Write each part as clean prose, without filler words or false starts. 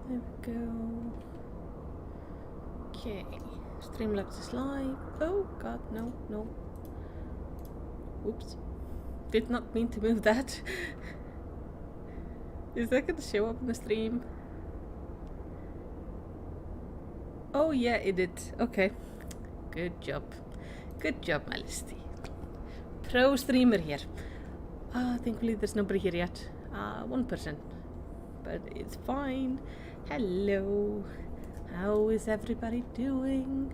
There we go. Okay. Streamlabs is live. Oh god, no, no. Oops. Did not mean to move that. Is that gonna show up in the stream? Oh yeah, it did. Okay. Good job. Good job, Malisty. Pro streamer here. Thankfully there's nobody here yet. 1%. But it's fine. Hello. How is everybody doing?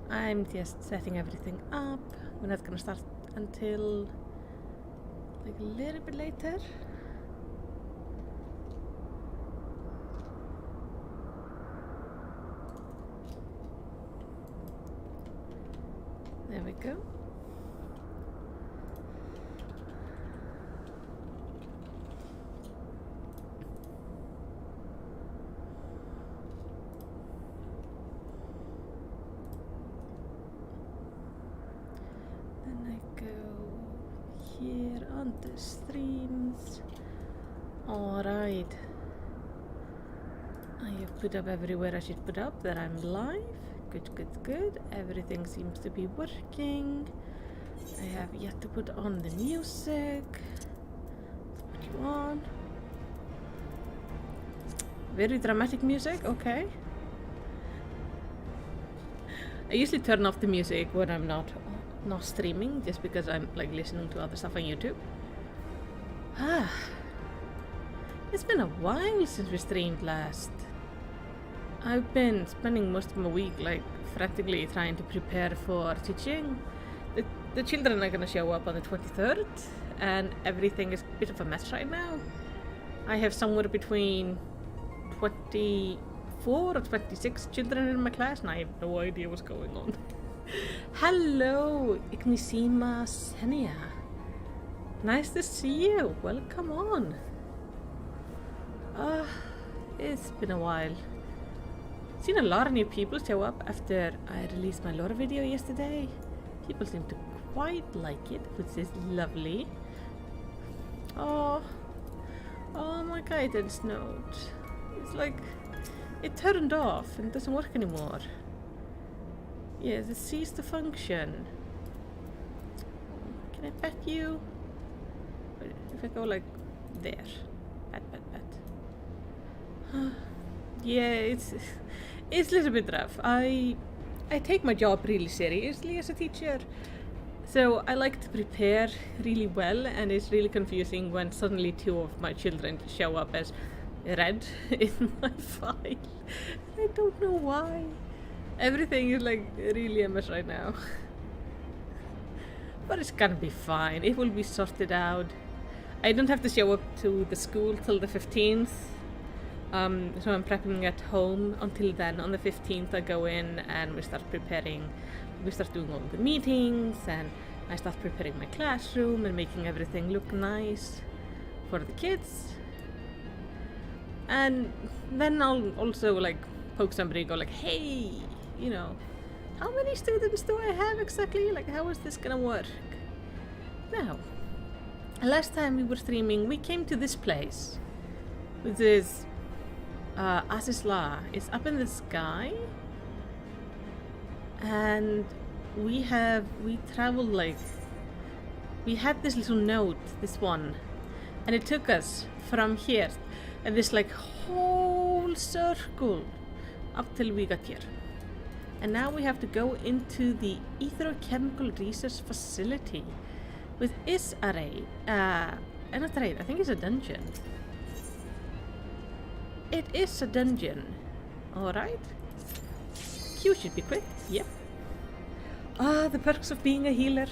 I'm just setting everything up. We're not gonna start until like a little bit later. There we go. Then I go here on the streams. Alright. I have put up everywhere I should put up that I'm live. Good, good, good. Everything seems to be working. I have yet to put on the music. Let's put you on. Very dramatic music, okay. I usually turn off the music when I'm not streaming, just because I'm like listening to other stuff on YouTube. It's been a while since we streamed last. I've been spending most of my week like frantically trying to prepare for teaching. The children are gonna show up on the 23rd and everything is a bit of a mess right now. I have somewhere between 24 or 26 children in my class and I have no idea what's going on. Hello, Ignisima Senia. Nice to see you. Welcome on. It's been a while. Seen a lot of new people show up after I released my lore video yesterday. People seem to quite like it, which is lovely. Oh, my guidance note. It's like it turned off and doesn't work anymore. Yes, it ceased to function. Can I pet you? If I go like there. Pet, pet, pet. Yeah, it's a little bit rough. I take my job really seriously as a teacher. So I like to prepare really well, and it's really confusing when suddenly 2 of my children show up as red in my file. I don't know why. Everything is like really a mess right now. But it's gonna be fine. It will be sorted out. I don't have to show up to the school till the 15th. So I'm prepping at home until then. On the 15th I go in and we start preparing. We start doing all the meetings and I start preparing my classroom and making everything look nice for the kids. And then I'll also like poke somebody and go like, hey, you know, how many students do I have exactly? Like, how is this gonna work? Now, last time we were streaming, we came to this place, which is Asisla. It's up in the sky, and we traveled like, we had this little note, this one, and it took us from here and this like whole circle up till we got here. And now we have to go into the Etherochemical Research Facility, which is a raid. Not a raid, I think it's a dungeon. It is a dungeon. Alright. Q should be quick, yep. The perks of being a healer.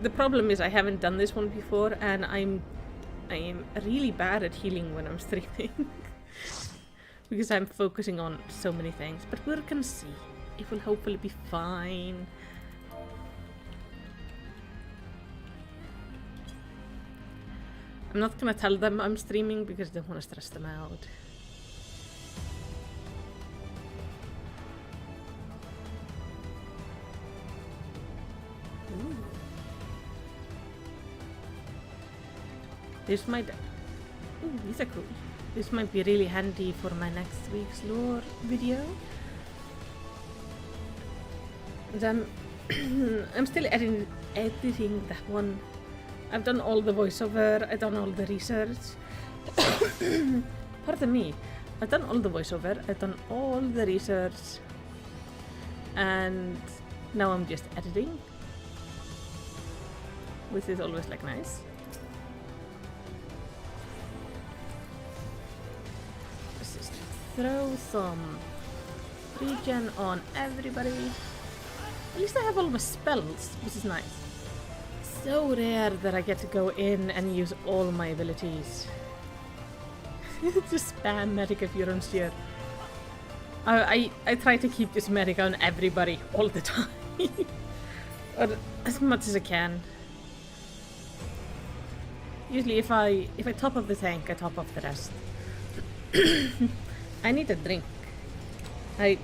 The problem is I haven't done this one before and I am really bad at healing when I'm streaming. Because I'm focusing on so many things, but we're gonna see. It will hopefully be fine. I'm not gonna tell them I'm streaming because I don't want to stress them out. Ooh. There's my dad. Ooh, these are cool. This might be really handy for my next week's lore video. And I'm still editing that one. I've done all the voiceover, I've done all the research. Pardon me. I've done all the voiceover, I've done all the research, and now I'm just editing, which is always like nice. Let's just throw some regen on everybody. At least I have all my spells, which is nice. So rare that I get to go in and use all my abilities. Just spam medic if you're unsure. I try to keep this medic on everybody all the time. Or as much as I can. Usually if I top up the tank, I top up the rest. I need a drink. I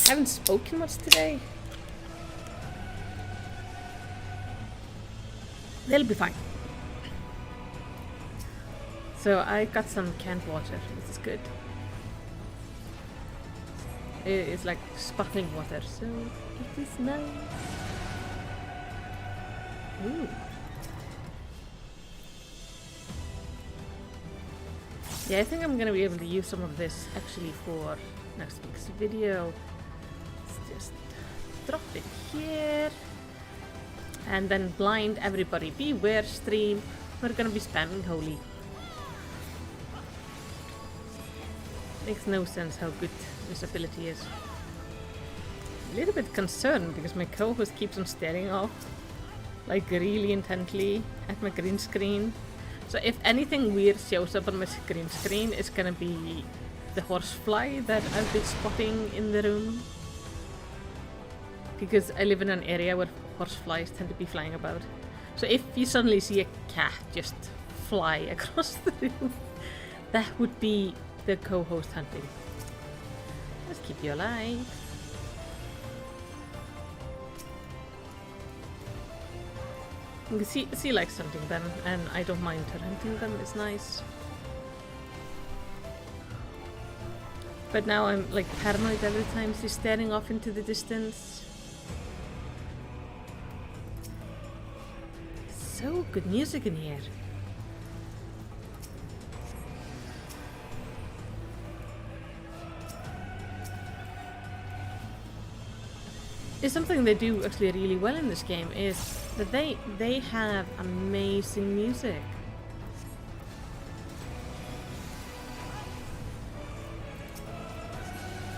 haven't spoken much today. They'll be fine. So I got some canned water, which is good. It's like sparkling water, so it is nice. Ooh. Yeah, I think I'm gonna be able to use some of this actually for next week's video. Let's just drop it here. And then blind everybody. Beware stream. We're gonna be spamming holy. Makes no sense how good this ability is. A little bit concerned because my co-host keeps on staring off, like really intently at my green screen. So if anything weird shows up on my green screen, it's gonna be the horsefly that I've been spotting in the room. Because I live in an area where horseflies tend to be flying about. So if you suddenly see a cat just fly across the room, that would be the co-host hunting. Let's keep you alive. You can see like something them, and I don't mind hunting them. It's nice. But now I'm like paranoid every time she's staring off into the distance. So good music in here. Is something they do actually really well in this game is that they have amazing music.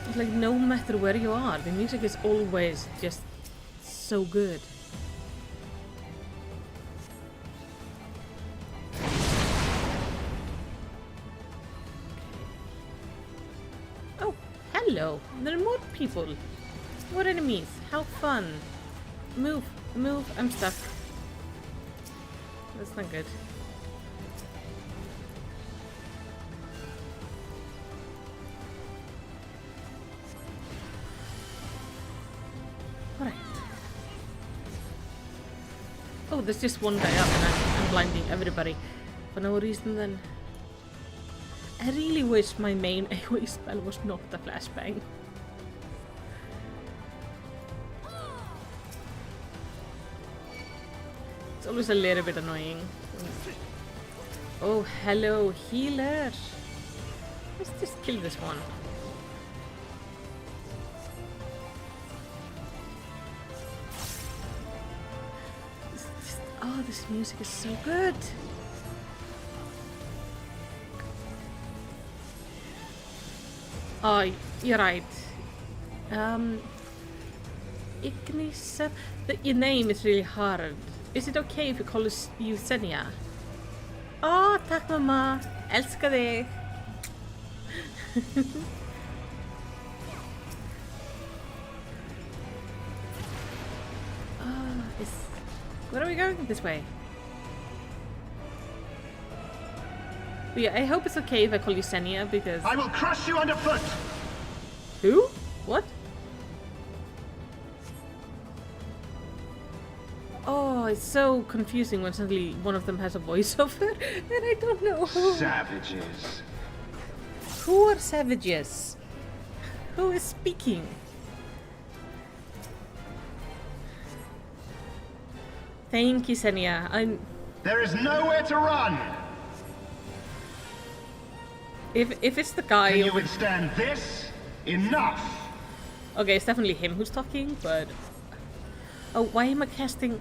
It's like no matter where you are, the music is always just so good. Oh, hello! There are more people. More enemies. How fun. Move. Move. I'm stuck. That's not good. Alright. Oh, there's just one guy up and I'm blinding everybody. For no reason then. I really wish my main AoE spell was not the flashbang. It's always a little bit annoying. Oh, hello, healer. Let's just kill this one. Oh, this music is so good. Oh, you're right. Ignis. Your name is really hard. Is it okay if we call you Senja? Åh, tack mamma! Älskar dig! Where are we going? This way. But yeah, I hope it's okay if I call you Senja because... I will crush you underfoot! Who? What? Oh, it's so confusing when suddenly one of them has a voiceover and I don't know who. Savages. Who are savages? Who is speaking? Thank you, Senya. There is nowhere to run! If it's the guy... Can you withstand this? Enough! Okay, it's definitely him who's talking, but... Oh, why am I casting...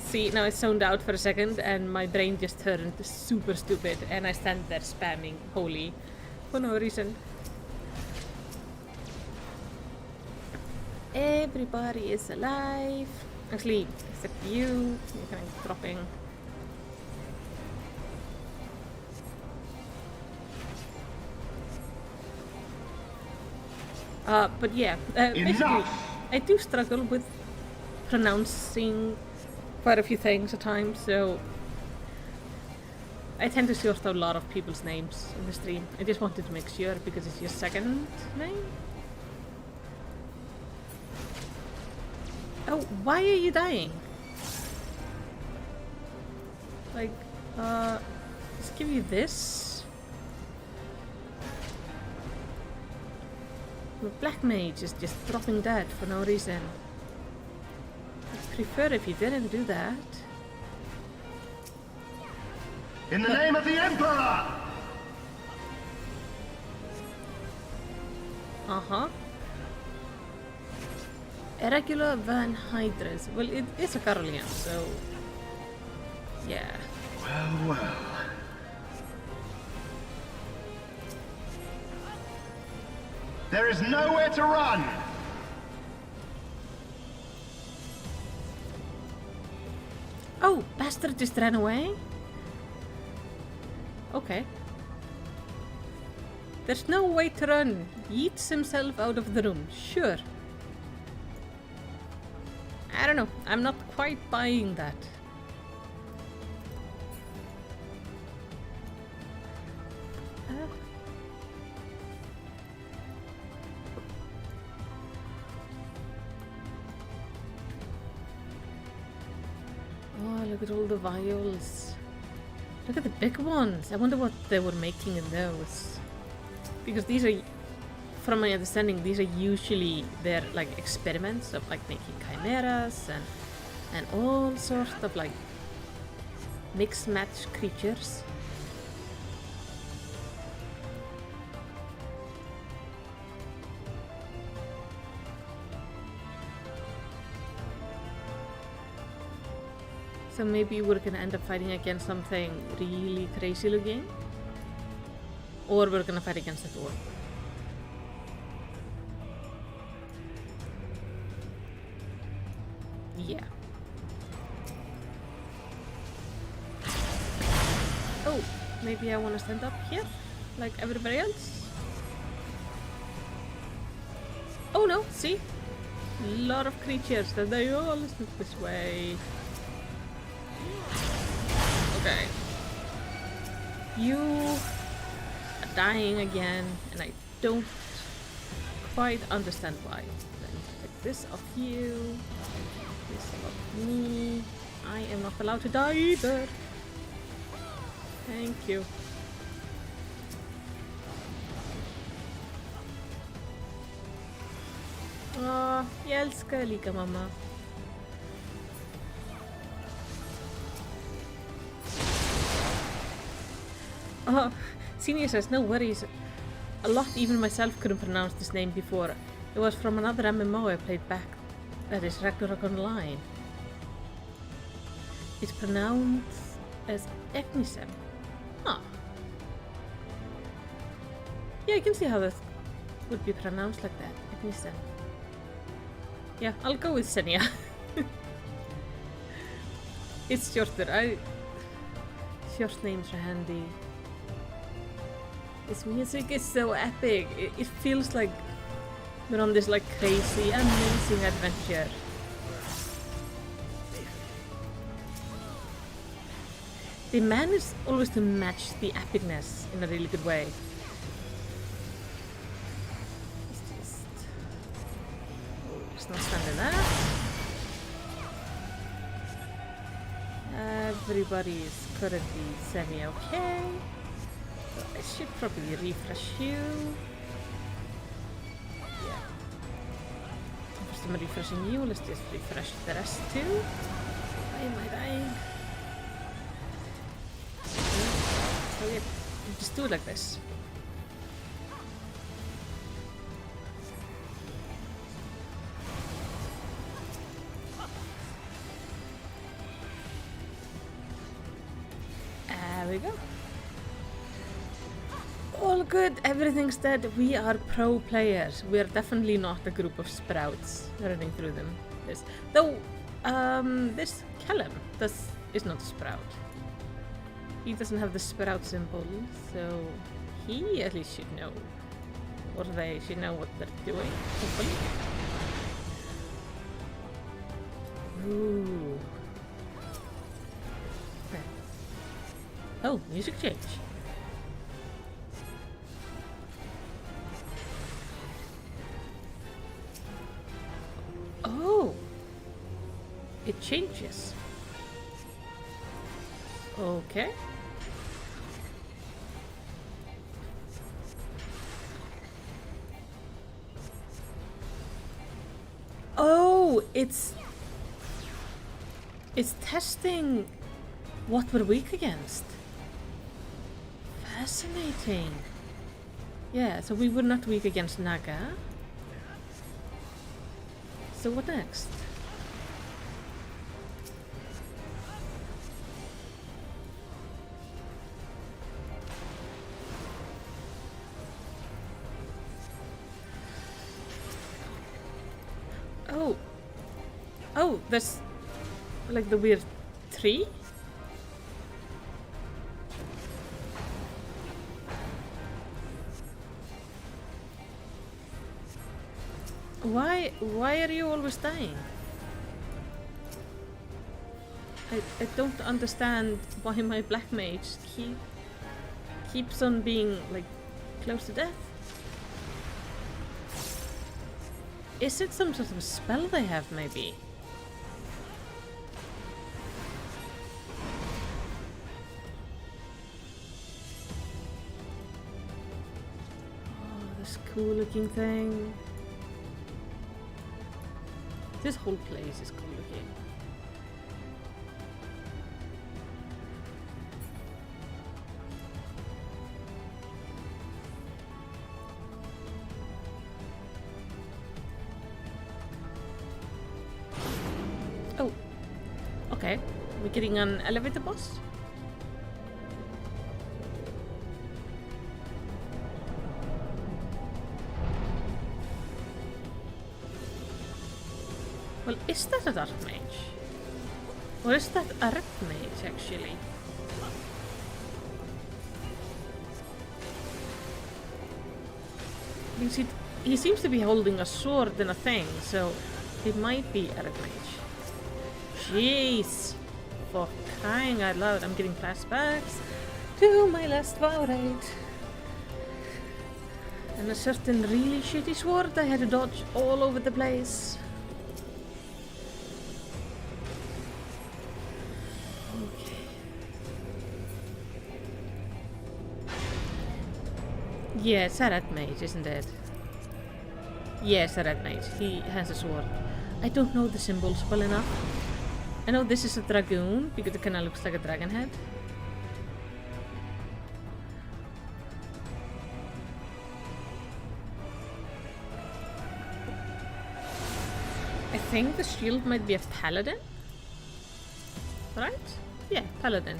See, now I zoned out for a second and my brain just turned super stupid and I stand there spamming holy for no reason. Everybody is alive. Actually, except you. You're kind of dropping. But yeah, basically, I do struggle with pronouncing quite a few things at times, so I tend to short out a lot of people's names in the stream. I just wanted to make sure because it's your second name. Oh, why are you dying? Like, let's give you this. The black mage is just dropping dead for no reason. I'd prefer if you didn't do that. In the name of the Emperor! Uh-huh. Irregular Van Hydras. Well, it is a Carolean, so... yeah. Well, well. There is nowhere to run! Oh, bastard just ran away? Okay. There's no way to run. Yeets himself out of the room. Sure. I don't know. I'm not quite buying that. Oh, look at all the vials. Look at the big ones. I wonder what they were making in those. Because these are, from my understanding, these are usually their like experiments of like making chimeras and all sorts of like mix match creatures. So maybe we're gonna end up fighting against something really crazy looking. Or we're gonna fight against it all. Yeah. Oh, maybe I wanna stand up here? Like everybody else? Oh no, see? A lot of creatures that they all look this way. Okay. You are dying again, and I don't quite understand why. Let me take this off you. This off me. I am not allowed to die either. Thank you. Åh, jag älskar lika mamma. Oh, Senior says, no worries. A lot, even myself couldn't pronounce this name before. It was from another MMO I played back. That is Ragnarok Online. It's pronounced as Egnisem. Huh. Yeah, I can see how that would be pronounced like that. Egnisem. Yeah, I'll go with Senya. It's shorter. Short names are handy. This music is so epic. It feels like we're on this like crazy, amazing adventure. They manage always to match the epicness in a really good way. It's just... There's no standing there. Everybody is currently semi-okay. I should probably refresh you. Yeah. First I'm refreshing you, let's just refresh the rest too. Why am I dying? Oh yeah, just do it like this. There we go. All good, everything's dead. We are pro players. We are definitely not a group of sprouts running through them. This Callum is not a sprout. He doesn't have the sprout symbol, so he at least should know. Or they should know what they're doing, hopefully. Ooh. Okay. Oh, music change. Oh! It changes. Okay. Oh, it's testing what we're weak against. Fascinating. Yeah, so we were not weak against Naga. So what next? Oh, there's like the weird tree? Why are you always dying? I don't understand why my black mage keeps on being like close to death. Is it some sort of a spell they have, maybe? Oh, this cool looking thing. This whole place is cool looking. Oh, okay. We're getting an elevator boss? Well, is that a dark mage? Or is that a red mage, actually? Because he seems to be holding a sword and a thing, so it might be a red mage. Jeez! For crying out loud, I'm getting flashbacks to my last vow raid. And a certain really shitty sword I had to dodge all over the place. Yeah, it's a red mage, isn't it? Yeah, it's a red mage. He has a sword. I don't know the symbols well enough. I know this is a dragoon, because it kinda looks like a dragon head. I think the shield might be a paladin? Right? Yeah, paladin.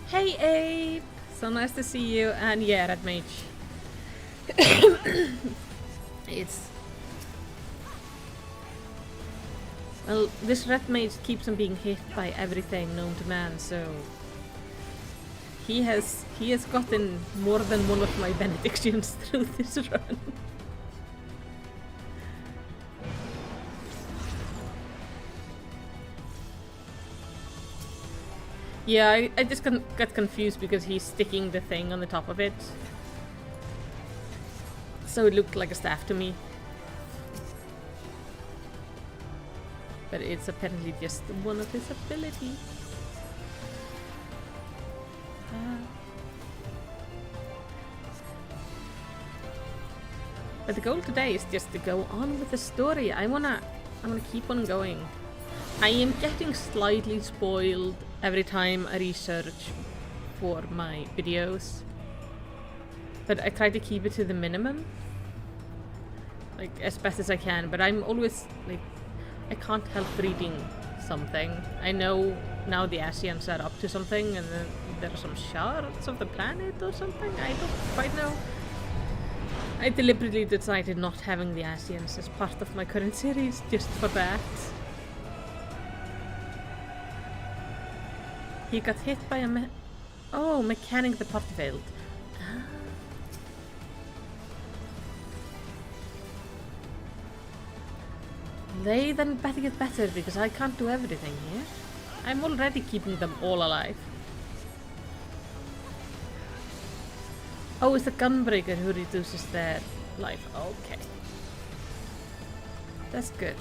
Hey Abe! So nice to see you, and yeah, red mage. Well, this red mage keeps on being hit by everything known to man, so he has gotten more than one of my benedictions through this run. Yeah, I just got confused because he's sticking the thing on the top of it. So it looked like a staff to me. but it's apparently just one of his abilities. But the goal today is just to go on with the story. I wanna keep on going. I am getting slightly spoiled every time I research for my videos, but I try to keep it to the minimum, like as best as I can. But I'm always like, I can't help reading something. I know now the Asians are up to something, and then there are some shards of the planet or something. I don't quite know. I deliberately decided not having the Asians as part of my current series, just for that. He got hit by a mechanic the part failed. They then better get better, because I can't do everything here. I'm already keeping them all alive. Oh, it's the gunbreaker who reduces their life. Okay. That's good.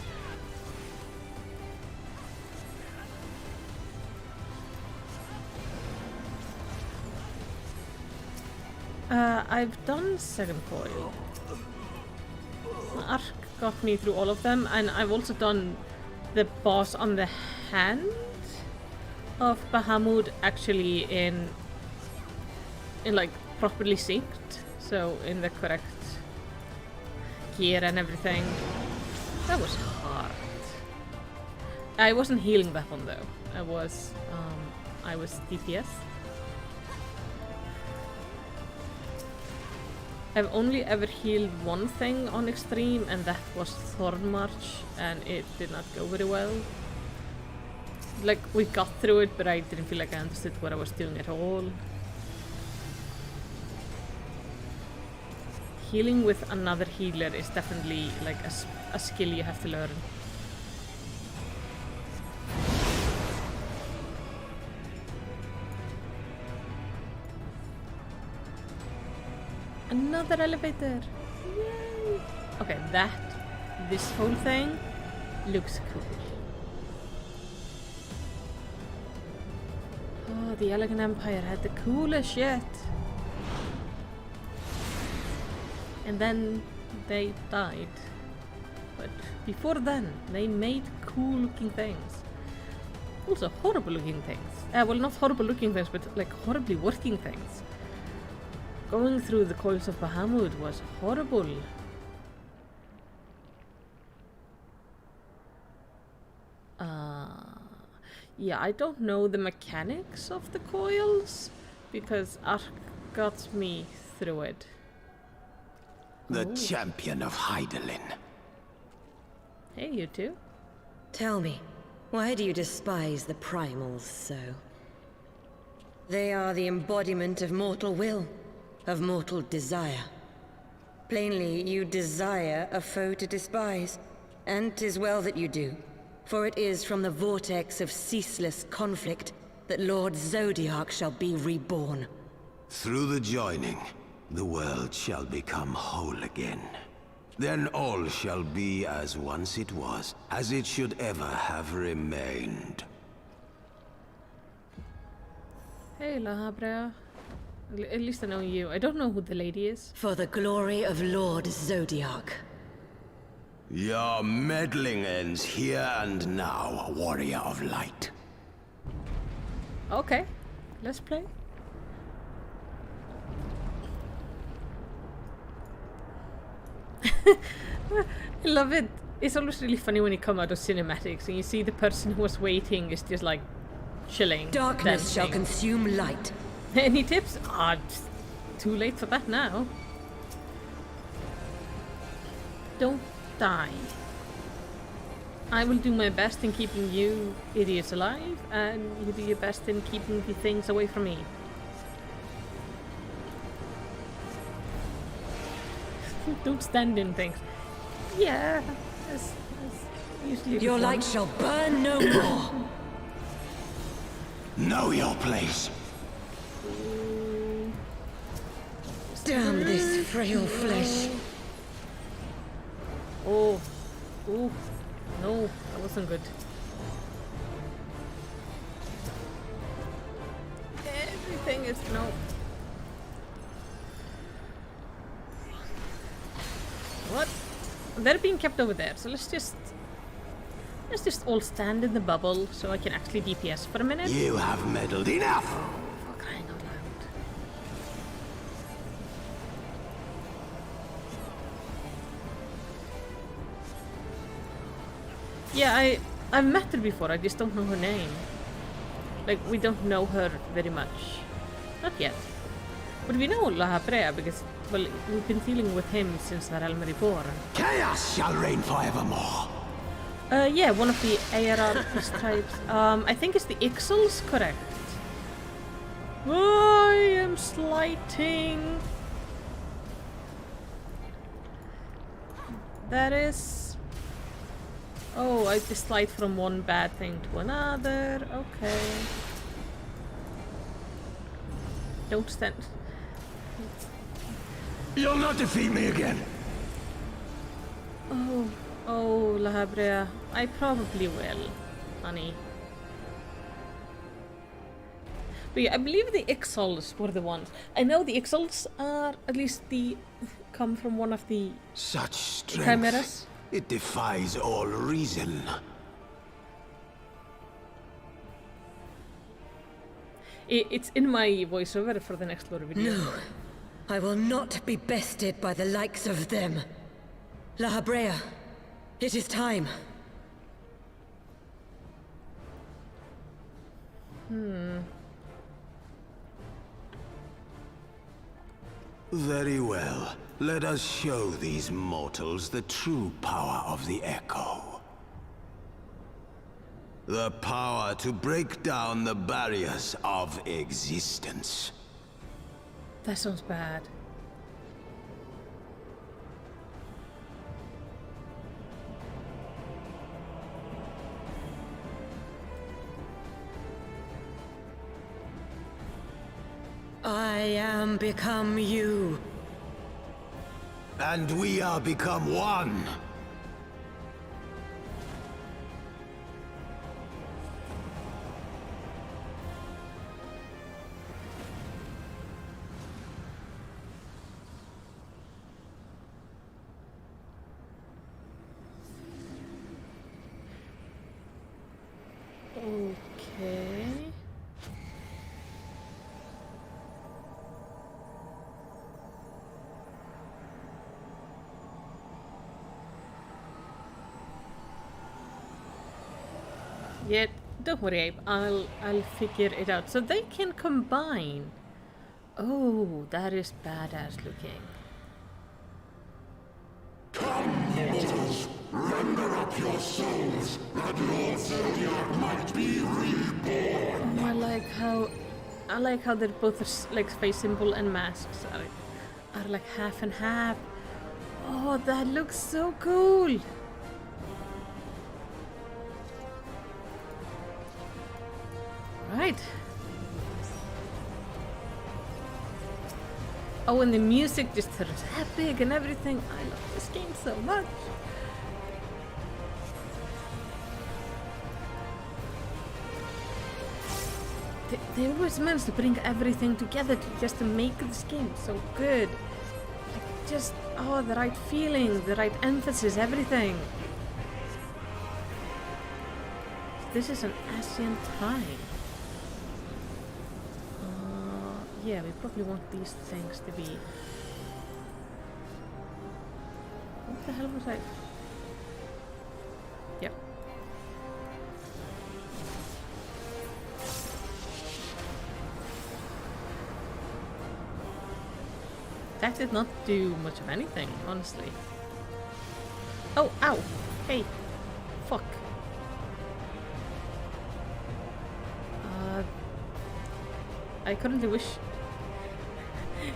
I've done second coil. Ark got me through all of them, and I've also done the boss on the hand of Bahamut, actually in like properly synced, so in the correct gear and everything. That was hard. I wasn't healing that one though. I was DPS. I've only ever healed one thing on extreme, and that was Thorn March, and it did not go very well. Like, we got through it, but I didn't feel like I understood what I was doing at all. Healing with another healer is definitely like a skill you have to learn. Another elevator! Yay! Okay, this whole thing looks cool. Oh, the Elegant Empire had the coolest shit. And then they died. But before then, they made cool looking things. Also horrible looking things. Well, not horrible looking things, but like horribly working things. Going through the coils of Bahamut was horrible. Yeah, I don't know the mechanics of the coils, because Ark got me through it. The champion of Hydaelyn. Hey, you two. Tell me, why do you despise the primals so? They are the embodiment of mortal will, of mortal desire. Plainly, you desire a foe to despise, and 'tis well that you do, for it is from the vortex of ceaseless conflict that Lord Zodiac shall be reborn. Through the joining, the world shall become whole again. Then all shall be as once it was, as it should ever have remained. Hey, La Habra. At least I know you. I don't know who the lady is. For the glory of Lord Zodiac. Your meddling ends here and now, warrior of light. Okay, let's play. I love it. It's always really funny when you come out of cinematics and you see the person who was waiting is just like chilling. Darkness dancing. shall consume light. Any tips? Ah, it's too late for that now. Don't die. I will do my best in keeping you idiots alive, and you do your best in keeping the things away from me. Don't stand in things. Yeah, as usually. Your light shall burn no more. Know your place. Damn this frail flesh. Oh, ooh, No, that wasn't good. Everything is no. What? They're being kept over there, so let's just all stand in the bubble so I can actually DPS for a minute. You have meddled enough! For crying out loud. Yeah, I've met her before, I just don't know her name. Like, we don't know her very much. Not yet. But we know La Habrea because, well, we've been dealing with him since the Realm Reborn. Chaos shall reign forevermore! Yeah, one of the ARR tribes. I think it's the Ixals, correct? I am slighting. That is... Oh, I just slide from one bad thing to another. Okay. Don't stand. You'll not defeat me again! Oh, La Habrea. I probably will, honey. But yeah, I believe the Ixals were the ones. I know the Ixals are, at least come from one of the Such strength. chimeras. It defies all reason. It's in my voiceover for the next lore video. No, I will not be bested by the likes of them. La Habrea, it is time. Very well. Let us show these mortals the true power of the Echo. The power to break down the barriers of existence. That sounds bad. I am become you. And we are become one. Okay. Yeah, don't worry, Abe. I'll figure it out. So they can combine. Oh, that is badass looking. Come, mortals, render up your souls, that Lord Zodiac might be reborn. Oh, I like how they're both like face symbol and masks are like half and half. Oh, that looks so cool. Right. Oh, and the music just turns epic and everything. I love this game so much. They always manage to bring everything together just to make this game so good. Like just, oh, the right feeling, the right emphasis, everything. This is an Asian time. Yeah, we probably want these things to be... What the hell was I... Yep. That did not do much of anything, honestly. Oh, ow! Hey! Fuck. I currently wish...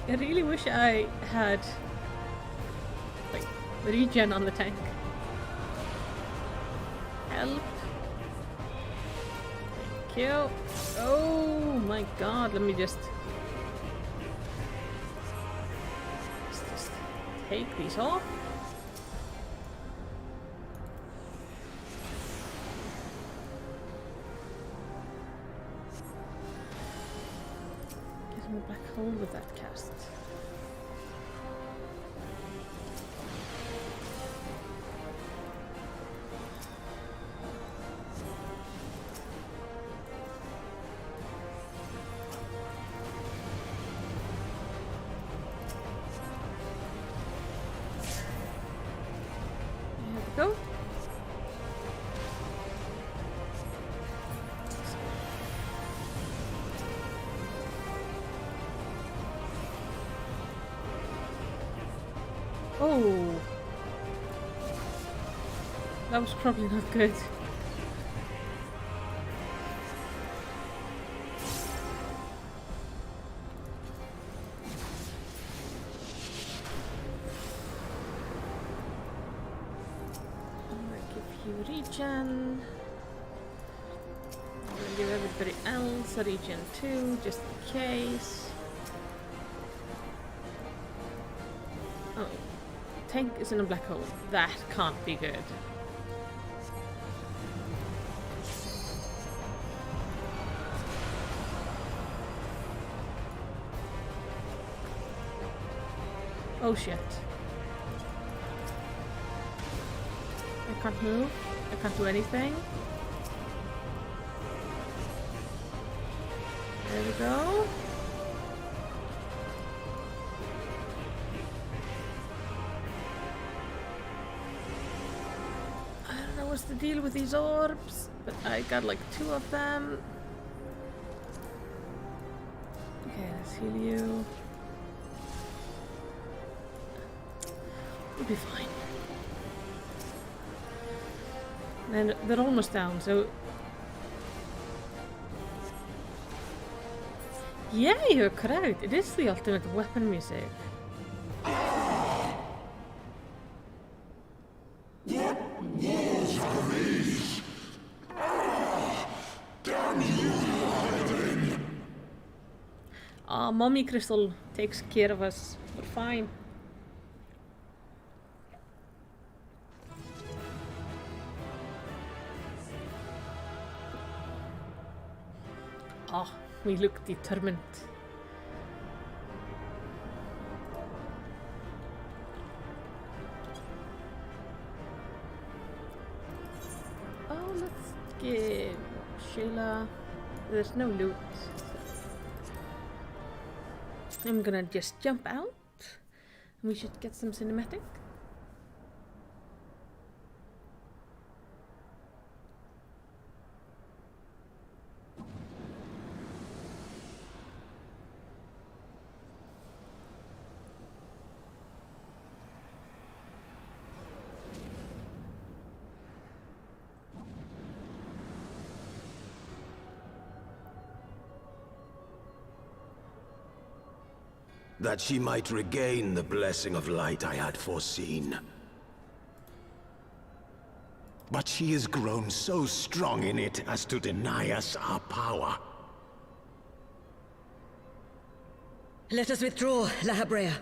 I really wish I had... like, regen on the tank. Help! Thank you! Oh my god, let me just take these off. in a black hole with that cast. There we go. Oh, that was probably not good. I'm gonna give you regen. I'm gonna give everybody else a regen too, just in case. Oh. Tank is in a black hole. That can't be good. Oh shit. I can't move. I can't do anything. There we go. What's the deal with these orbs? But I got like 2 of them. Okay, let's heal you. We'll be fine. And they're almost down, so... Yeah, you're correct. It is the ultimate weapon music. Mommy Crystal takes care of us. We're fine. Oh, we look determined. Oh, let's give Sheila. There's no loot. I'm gonna just jump out. We should get some cinematic. That she might regain the blessing of light I had foreseen. But she has grown so strong in it as to deny us our power. Let us withdraw, La Habrea.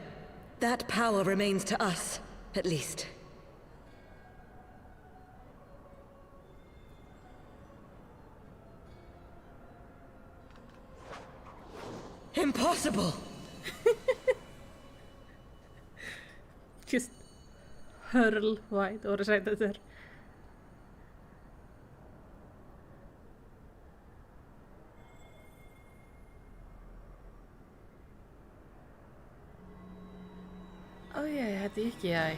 That power remains to us, at least. Impossible! Just hurl white or right there. Oh yeah, I had the icky eye.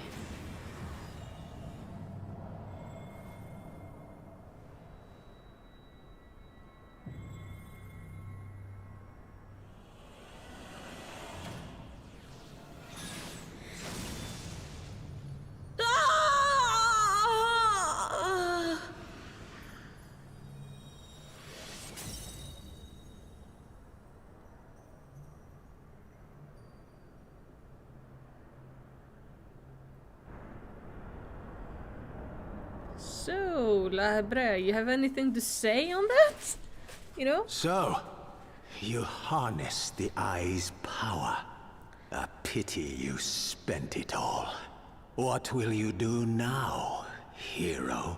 So, La Habrea, you have anything to say on that? You know? So, you harness the eye's power. A pity you spent it all. What will you do now, hero?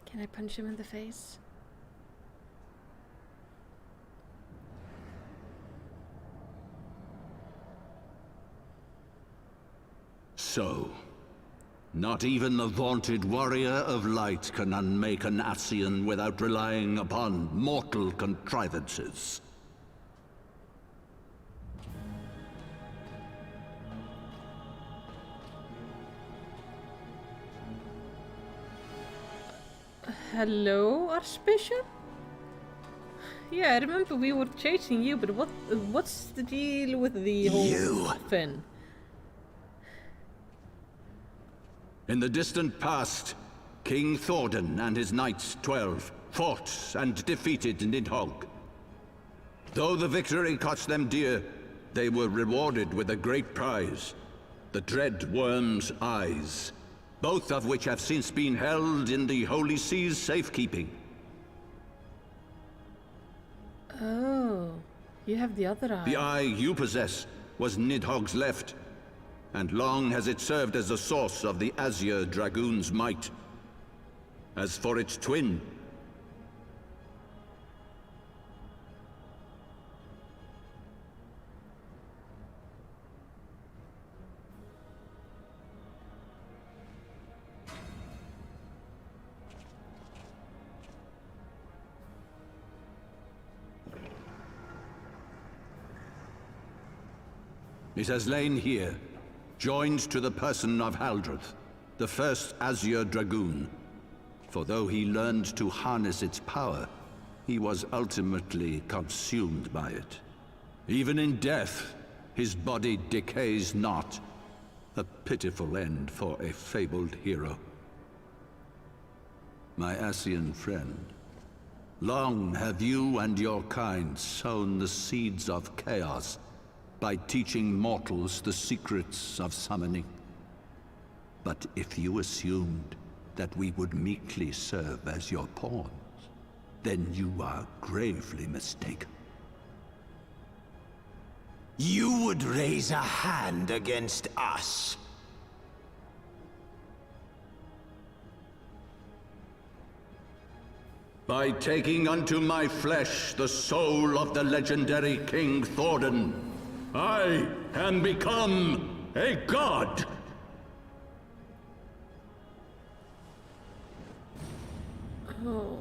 Can I punch him in the face? So, not even the vaunted warrior of light can unmake an Ascian without relying upon mortal contrivances. Hello, Archbishop? Yeah, I remember we were chasing you, but what's the deal with the whole thing? In the distant past, King Thordan and his knights 12 fought and defeated Nidhogg. Though the victory cost them dear, they were rewarded with a great prize, the Dread Worm's Eyes, both of which have since been held in the Holy See's safekeeping. Oh, you have the other eye. The eye you possess was Nidhogg's left, and long has it served as the source of the Azure Dragoon's might. As for its twin, it has lain here, joined to the person of Haldreth, the first Azure Dragoon. For though he learned to harness its power, he was ultimately consumed by it. Even in death, his body decays not. A pitiful end for a fabled hero. My Ascian friend, long have you and your kind sown the seeds of chaos by teaching mortals the secrets of summoning. But if you assumed that we would meekly serve as your pawns, then you are gravely mistaken. You would raise a hand against us? By taking unto my flesh the soul of the legendary King Thordan, I am become a god! Oh.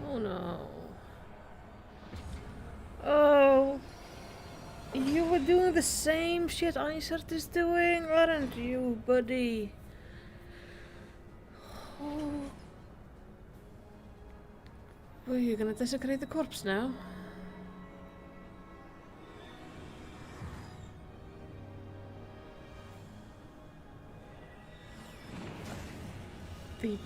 Oh no. Oh. You were doing the same shit Isart is doing, aren't you, buddy? Oh. Well, you're gonna desecrate the corpse now? The...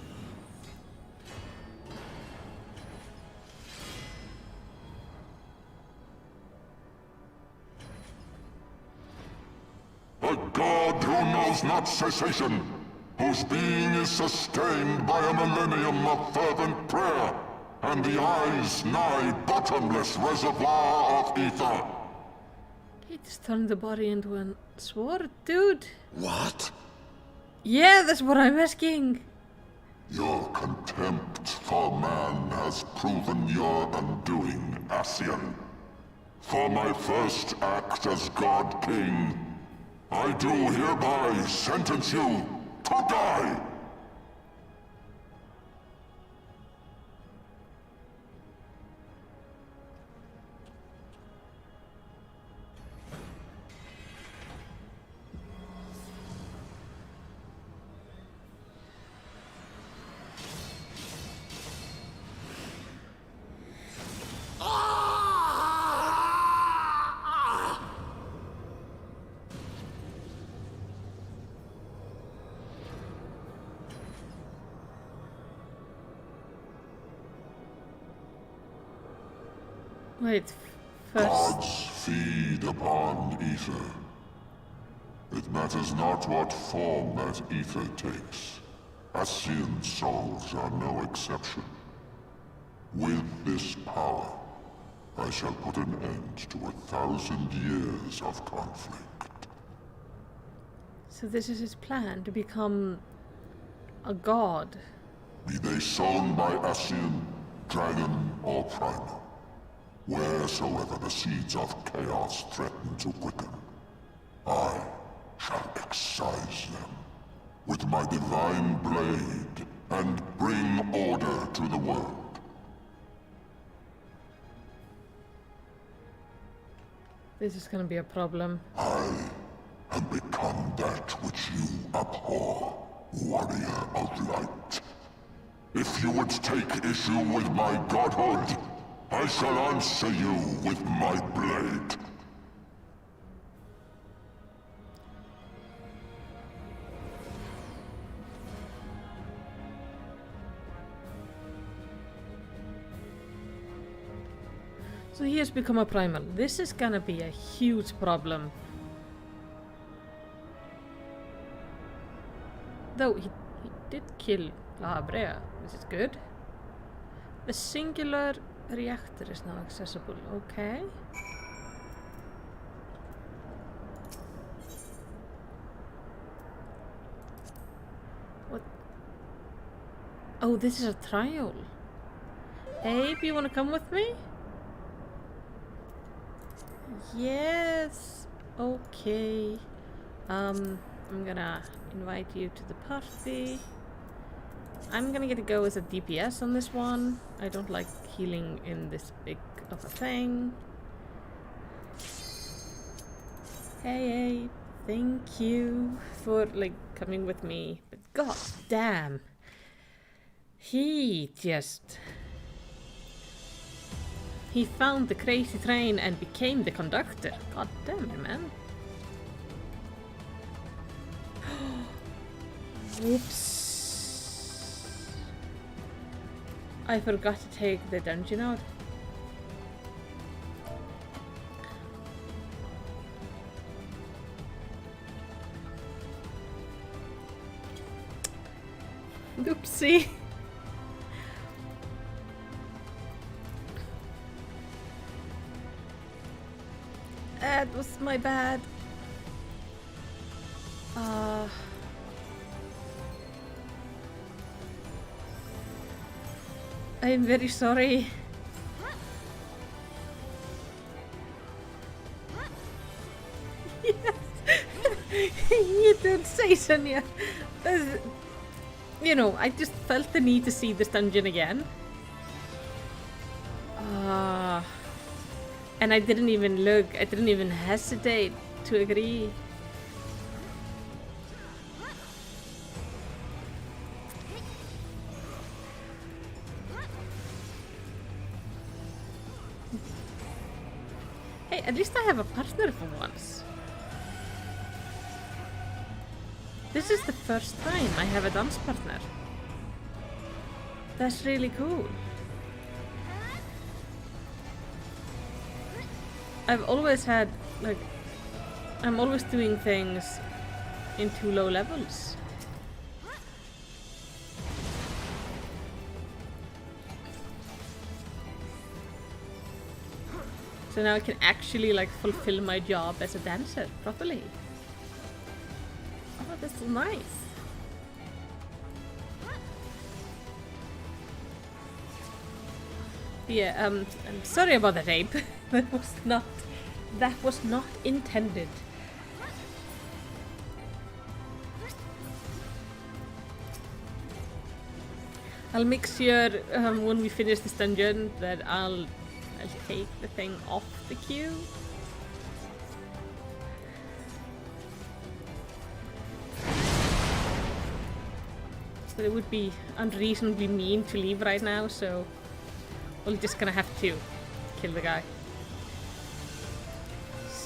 A god who knows not cessation, whose being is sustained by a millennium of fervent prayer, and the eye's nigh bottomless reservoir of ether. He just turned the body into a sword, dude. What? Yeah, that's what I'm asking. Your contempt for man has proven your undoing, Ascian. For my first act as God King, I do hereby sentence you to die! Wait, first... Gods feed upon ether. It matters not what form that ether takes. Ascian souls are no exception. With this power, I shall put an end to 1,000 years of conflict. So this is his plan, to become a god. Be they sown by Ascian, dragon, or primal. Wheresoever the seeds of chaos threaten to quicken, I shall excise them with my divine blade and bring order to the world. This is gonna be a problem. I have become that which you abhor, warrior of light. If you would take issue with my godhood, I shall answer you with my blade. So he has become a primal. This is gonna be a huge problem. Though he did kill La Brea, which is good. The singular reactor is now accessible. Okay. What? Oh, this is a trial. Abe, you wanna come with me? Yes. Okay. I'm gonna invite you to the party. I'm gonna get to go as a DPS on this one. I don't like healing in this big of a thing. Hey, thank you for like coming with me. But god damn, he found the crazy train and became the conductor. God damn it, man. Whoops. I forgot to take the dungeon out. Oopsie. That was my bad. I'm very sorry. Yes. You don't say, Sonia. You know, I just felt the need to see this dungeon again. And I didn't even look. I didn't even hesitate to agree. Hey, at least I have a partner for once. This is the first time I have a dance partner. That's really cool. I've always had, like, I'm always doing things in too low levels. So now I can actually, like, fulfill my job as a dancer properly. Oh, this is nice. Yeah, I'm sorry about that, Abe. That was not intended. I'll make sure when we finish this dungeon that I'll take the thing off the queue. But it would be unreasonably mean to leave right now, so we're just gonna have to kill the guy.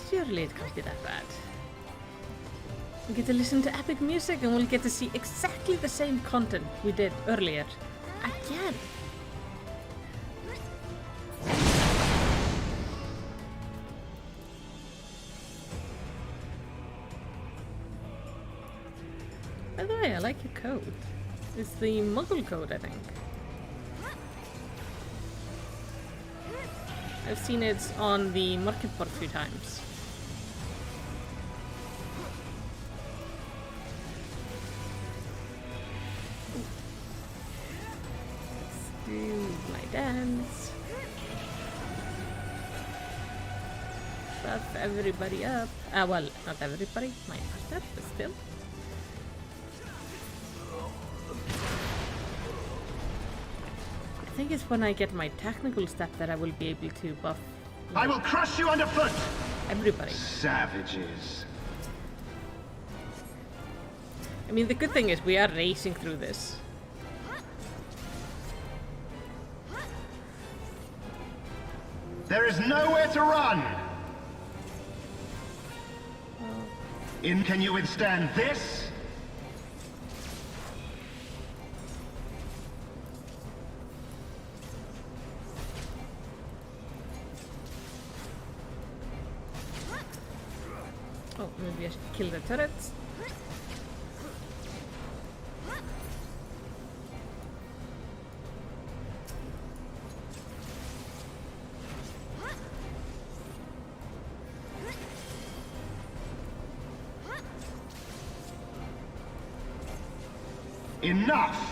Surely it can't be that bad. We get to listen to epic music and we'll get to see exactly the same content we did earlier. Again. By the way, I like your code. It's the Muggle code, I think. I've seen it on the market board a few times. Let's do my dance. Buff everybody up. Well, not everybody, my partner, but still. I think it's when I get my technical step that I will be able to buff I will crush you underfoot! everybody. Savages. I mean, the good thing is we are racing through this. There is nowhere to run! Can you withstand this? Oh, maybe I should kill the turrets. Enough!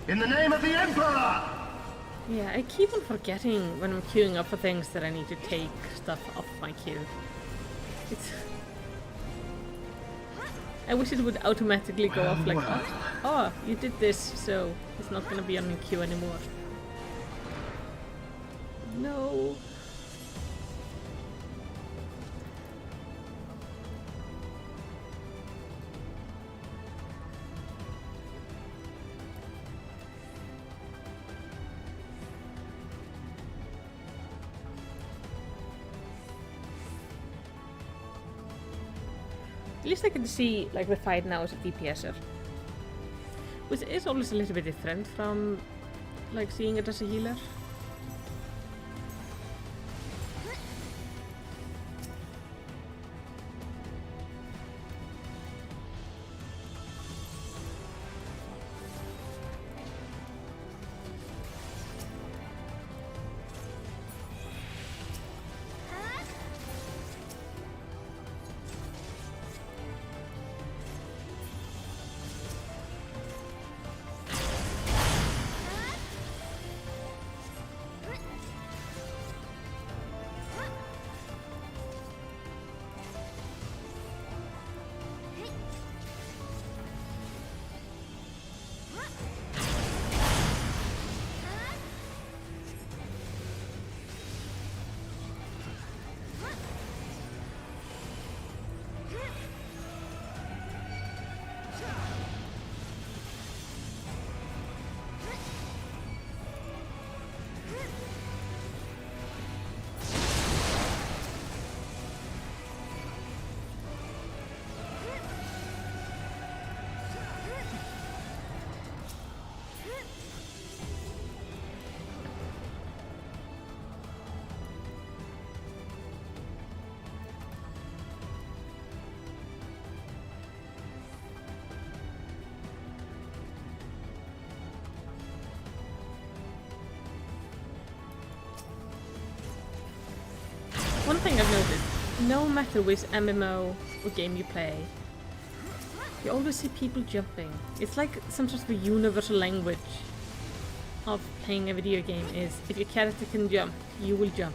In the name of the Emperor! Yeah, I keep on forgetting when I'm queuing up for things that I need to take stuff off my queue. I wish it would automatically go off like, oh, you did this, so it's not gonna be on your queue anymore. No. At least I can see like the fight now as a DPSer, which is always a little bit different from like seeing it as a healer. One thing I've noticed, no matter which MMO or game you play, you always see people jumping. It's like some sort of a universal language of playing a video game is, if your character can jump, you will jump.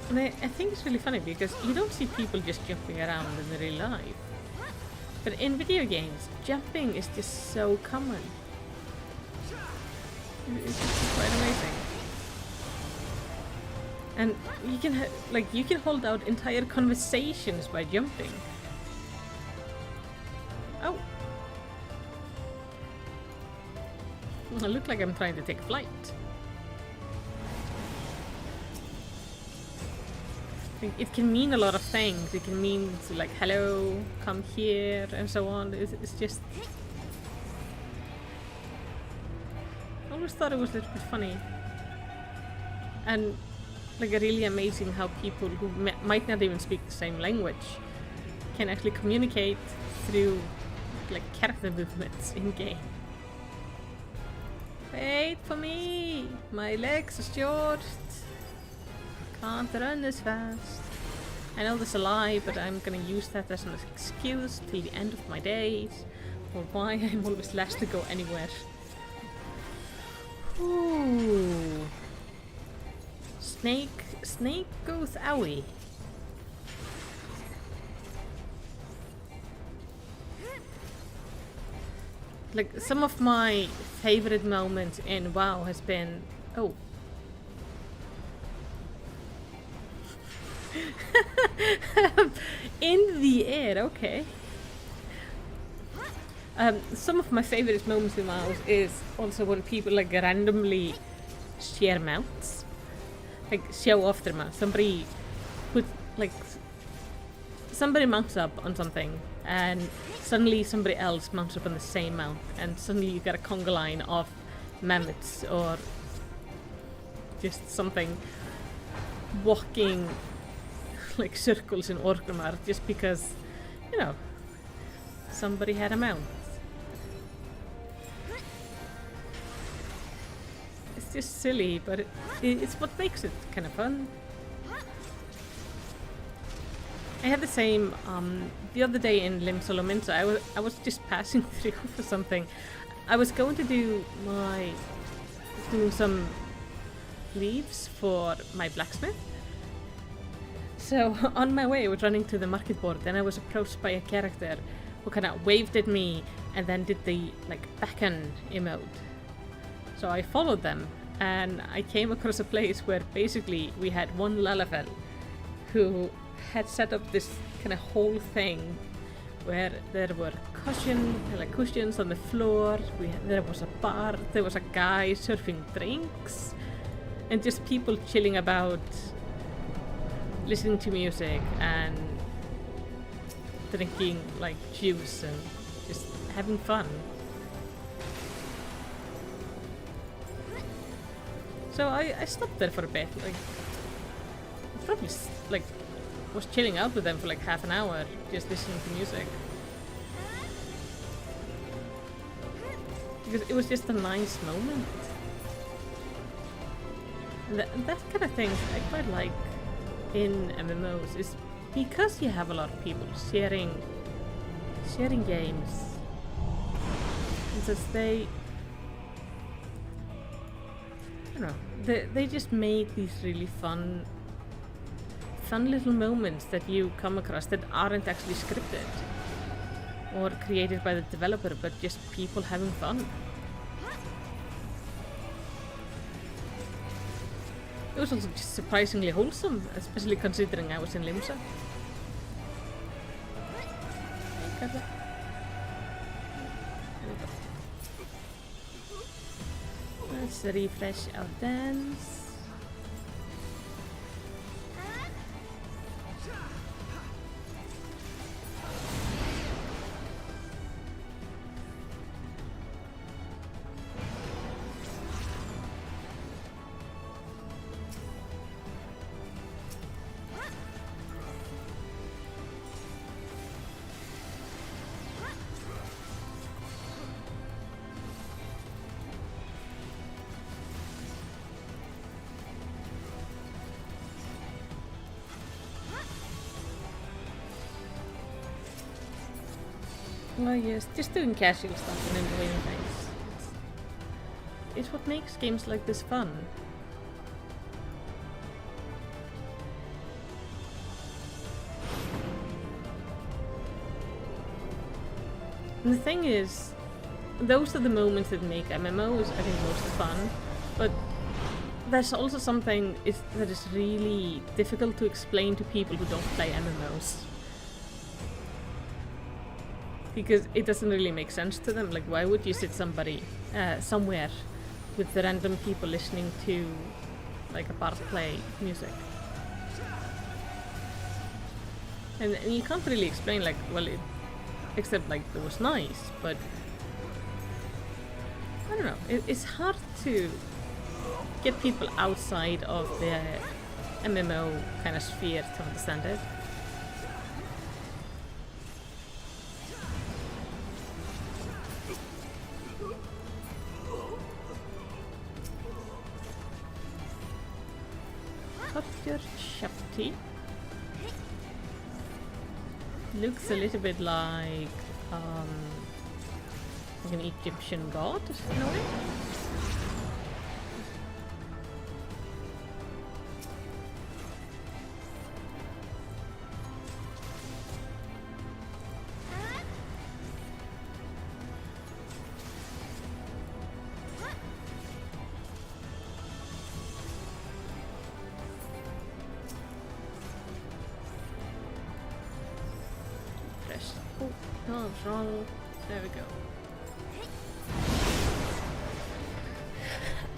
And I think it's really funny because you don't see people just jumping around in the real life. But in video games, jumping is just so common. It's just quite amazing. And you can you can hold out entire conversations by jumping. Oh. I look like I'm trying to take flight. It can mean a lot of things. It can mean like hello, come here, and so on. It's just always thought it was a little bit funny. And like really amazing how people who might not even speak the same language can actually communicate through like character movements in game. Wait for me! My legs are short. Can't run as fast. I know there's a lie, but I'm gonna use that as an excuse till the end of my days for why I'm always last to go anywhere. Ooh. Snake goes owie. Like some of my favorite moments in WoW has been in the air, okay. Some of my favorite moments in WoW is also when people like randomly share mounts, like show off their mount. Somebody mounts up on something, and suddenly somebody else mounts up on the same mount, and suddenly you get a conga line of mammoths or just something walking like circles in Orgrimmar just because, you know, somebody had a mount. It's just silly, but it's what makes it kind of fun. I had the same the other day in Lim Solominsa. I was just passing through for something. I was going to do some leaves for my blacksmith. So on my way I was running to the market board, and I was approached by a character who kind of waved at me and then did the like beckon emote. So I followed them, and I came across a place where basically we had one Lalafell who had set up this kind of whole thing where there were cushions on the floor, there was a bar, there was a guy serving drinks, and just people chilling about, listening to music and drinking like juice and just having fun. So I stopped there for a bit, like probably like was chilling out with them for like half an hour, just listening to music. Because it was just a nice moment. And that kind of thing I quite like in MMOs, is because you have a lot of people sharing games. And since they just make these really fun little moments that you come across that aren't actually scripted or created by the developer, but just people having fun. It was also just surprisingly wholesome, especially considering I was in Limsa. Let's refresh our dance. Oh yes, just doing casual stuff and enjoying things. It's what makes games like this fun. And the thing is, those are the moments that make MMOs, I think, most fun, but there's also something that is really difficult to explain to people who don't play MMOs. Because it doesn't really make sense to them. Like, why would you sit somewhere with the random people listening to like a bard play music? And you can't really explain, like, well, except like it was nice, but I don't know, it's hard to get people outside of the MMO kind of sphere to understand it. Your Shakti looks a little bit like an Egyptian god in a way. Oh, it's wrong. There we go.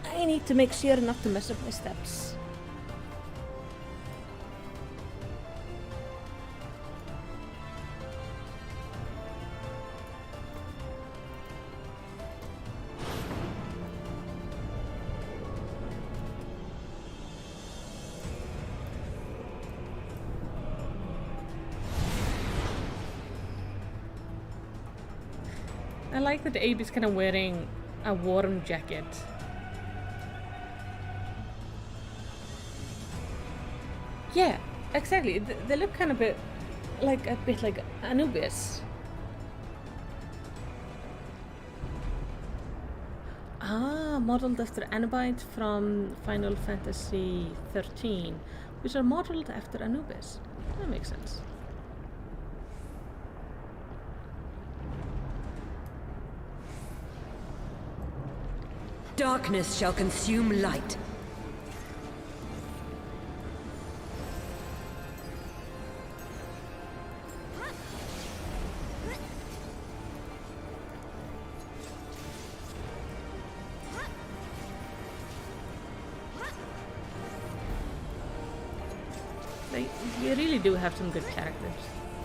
I need to make sure not to mess up my steps. I like that Abe is kind of wearing a warm jacket. Yeah, exactly. They look kind of a bit like Anubis. Ah, modeled after Anabites from Final Fantasy 13, which are modeled after Anubis. That makes sense. Darkness shall consume light. You really do have some good character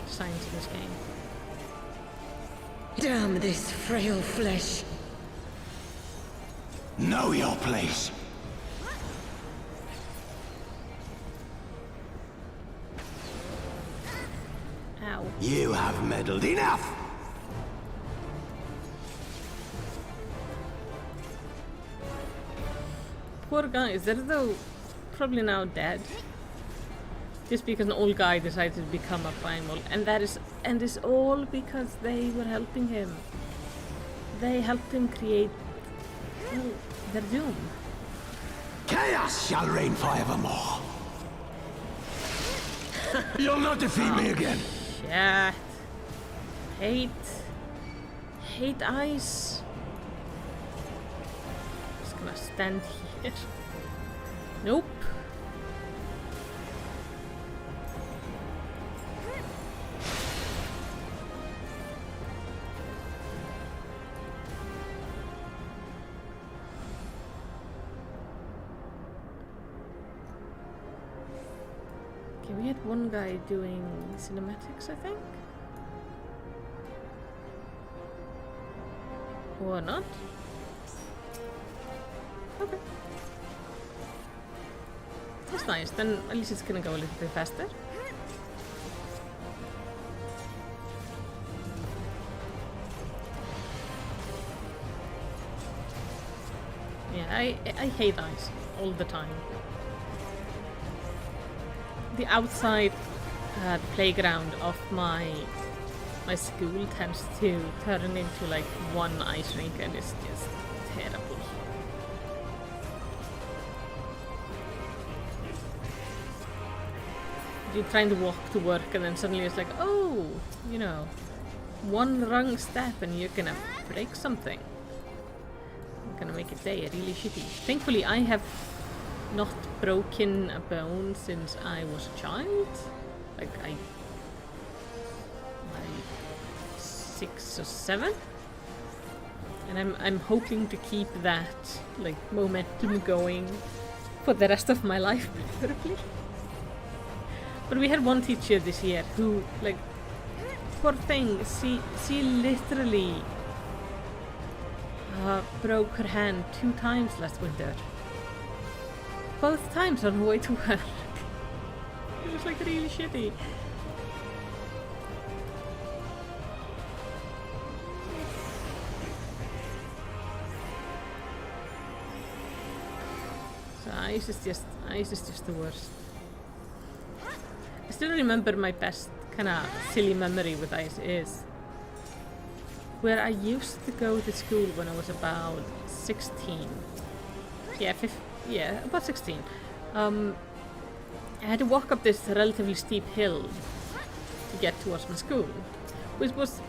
designs in this game. Damn this frail flesh. Know your place. Ow. You have meddled enough. Poor guys, they're though probably now dead. Just because an old guy decided to become a primal, and it's all because they were helping him. They helped him create, well, their doom. Chaos shall reign forevermore. You'll not defeat me again. Shit. Hate ice. Just gonna stand here. Nope. Okay, we had one guy doing cinematics, I think? Or not? Okay. That's nice, then at least it's gonna go a little bit faster. Yeah, I hate ice all the time. The outside playground of my school tends to turn into like one ice rink, and it's just terrible. You're trying to walk to work, and then suddenly it's like, oh, you know, one wrong step and you're gonna break something. I'm gonna make a day really shitty. Thankfully, I have not broken a bone since I was a child. Like I 6 or 7, and I'm hoping to keep that like momentum going for the rest of my life, preferably. But we had one teacher this year who, like, poor thing, she literally broke her hand 2 times last winter. Both times on her way to work. It was like really shitty. So ice is just the worst. I still remember my best kind of silly memory with ice is where I used to go to school when I was about 16. Yeah, about 16. I had to walk up this relatively steep hill to get towards my school, which was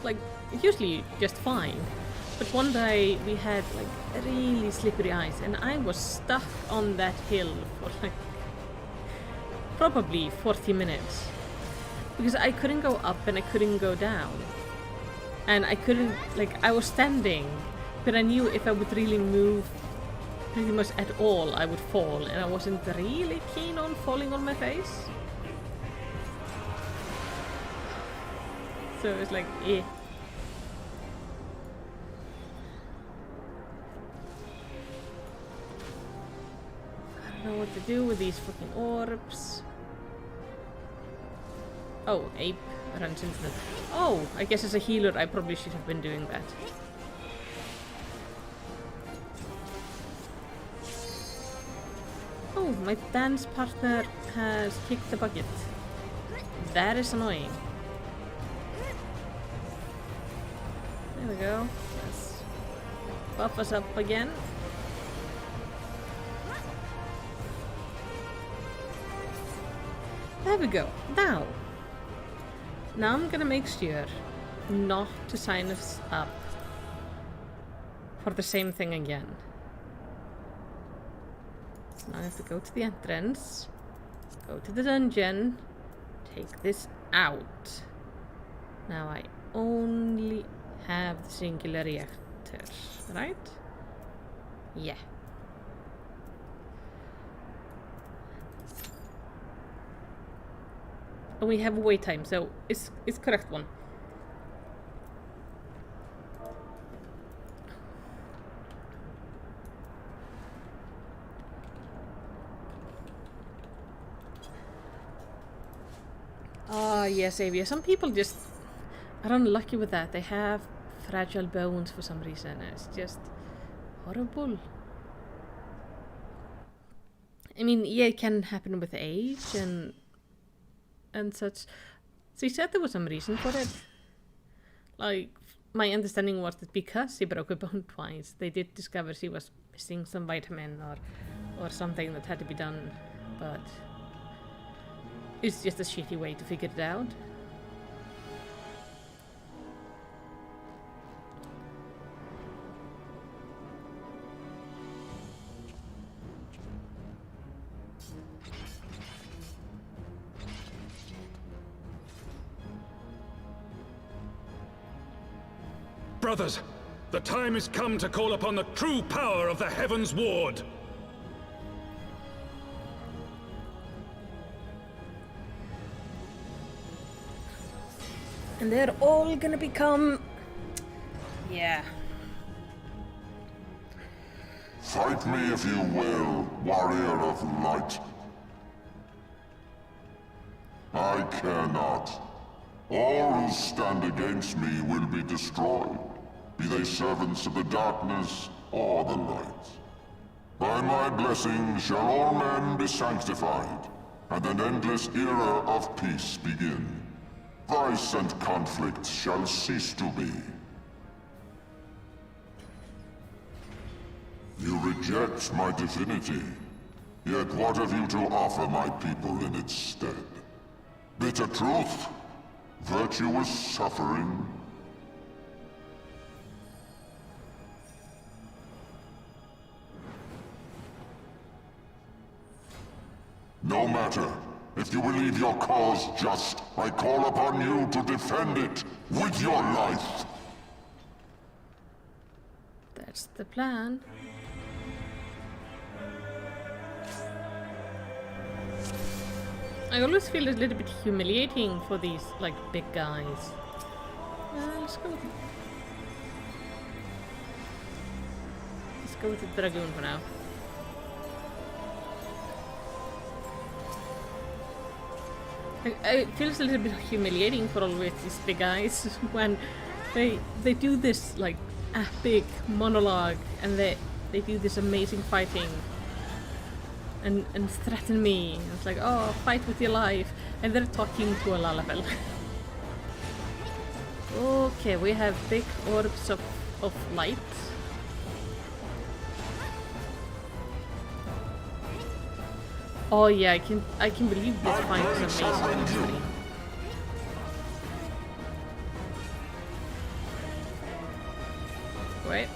like usually just fine. But one day we had like really slippery ice, and I was stuck on that hill for like probably 40 minutes because I couldn't go up and I couldn't go down, and I couldn't I was standing, but I knew if I would really move pretty much at all I would fall, and I wasn't really keen on falling on my face. So it was like eh. I don't know what to do with these fucking orbs. Oh, ape runs into them. Oh, I guess as a healer I probably should have been doing that. Oh, my dance partner has kicked the bucket. That is annoying. There we go. Let's buff us up again. There we go. Now I'm gonna make sure not to sign us up for the same thing again. So now I have to go to the entrance, go to the dungeon, take this out. Now I only have the singular reactor, right? Yeah. And we have a wait time, so it's correct one. Oh yes, Avia. Some people just are unlucky with that. They have fragile bones for some reason. It's just horrible. I mean, yeah, it can happen with age and such. So he said there was some reason for it. Like, my understanding was that because she broke a bone twice, they did discover she was missing some vitamin or something that had to be done, but it's just a shitty way to figure it out. Brothers, the time has come to call upon the true power of the Heavensward. And they're all gonna become... yeah. Fight me if you will, warrior of light. I care not. All who stand against me will be destroyed, be they servants of the darkness or the light. By my blessing shall all men be sanctified, and an endless era of peace begin. Vice and conflict shall cease to be. You reject my divinity, yet what have you to offer my people in its stead? Bitter truth? Virtuous suffering? No matter. If you believe your cause just, I call upon you to defend it with your life. That's the plan. I always feel it's a little bit humiliating for these, like, big guys. Let's go. Go with the Dragoon for now. It feels a little bit humiliating for always these big guys when they do this like epic monologue and they do this amazing fighting and threaten me. And it's like, oh, fight with your life, and they're talking to a Lalafell. Okay, we have big orbs of light. Oh yeah, I can believe this fight is amazing actually. Wait.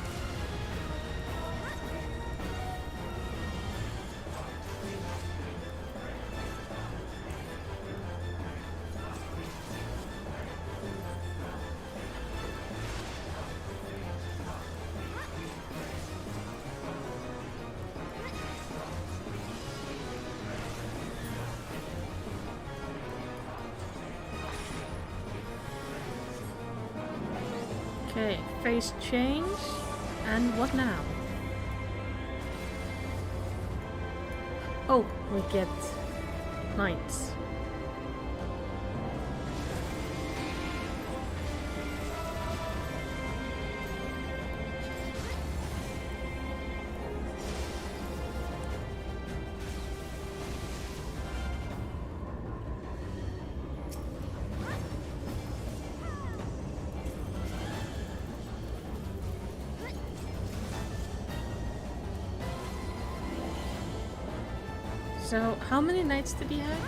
Okay, phase change, and what now? Oh, we get knights. So, how many knights did he have?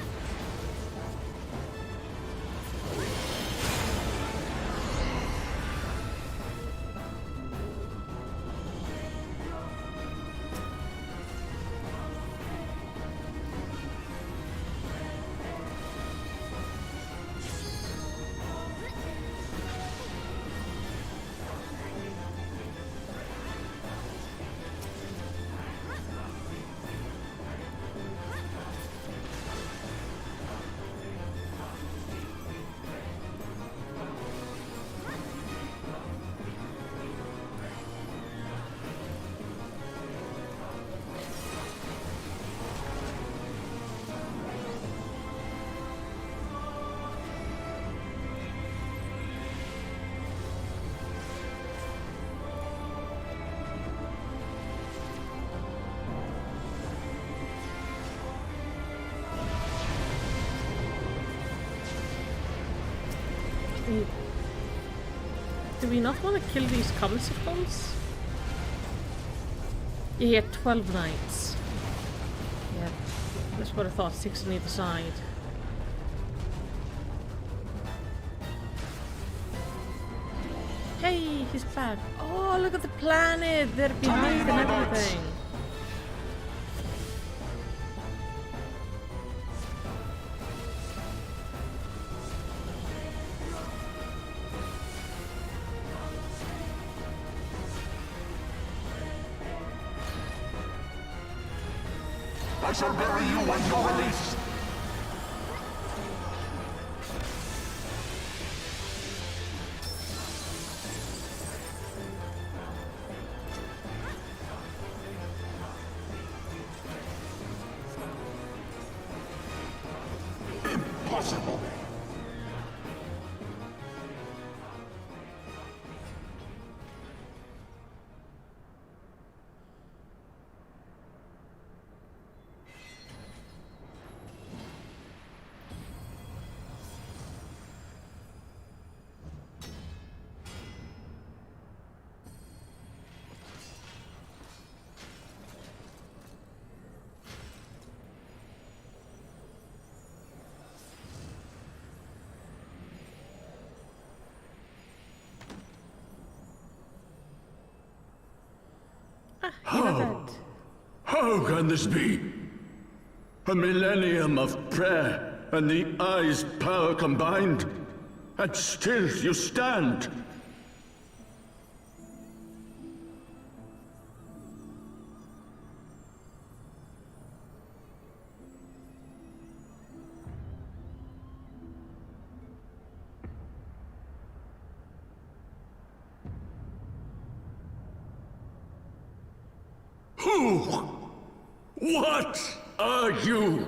Do we not want to kill these comsicles? Yeah, 12 knights. Yeah, that's what I thought, 6 on either side. Hey, he's back. Oh, look at the planet! They're behind and everything. I shall bury you when you're released! Impossible! How can this be? A millennium of prayer and the Eye's power combined, and still you stand. Who? What are you?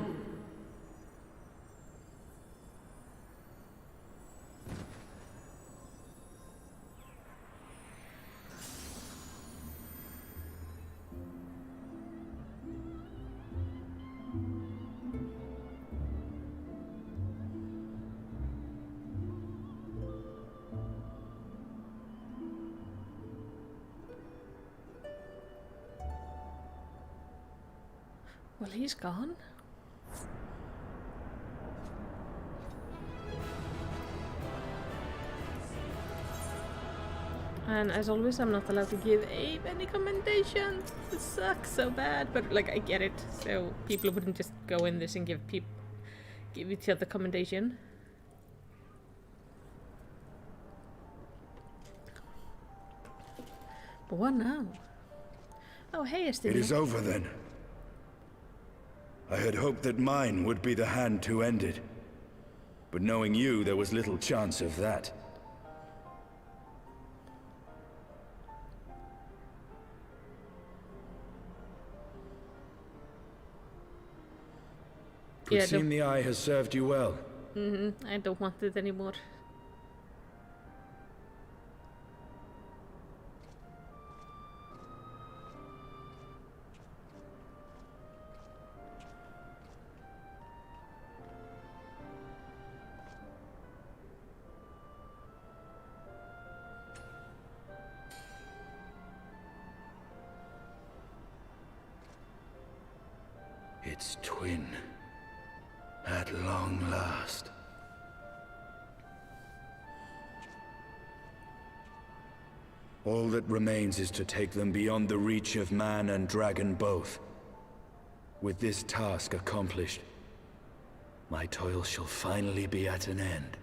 Well, he's gone. And as always, I'm not allowed to give Abe any commendations. It sucks so bad, but like I get it. So people wouldn't just go in this and give each other commendation. But what now? Oh, hey, It Estelle. is over then. I had hoped that mine would be the hand to end it. But knowing you, there was little chance of that. It would seem the eye has served you well. I don't want it anymore. Its twin. At long last. All that remains is to take them beyond the reach of man and dragon both. With this task accomplished, my toil shall finally be at an end.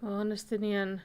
Honestinian.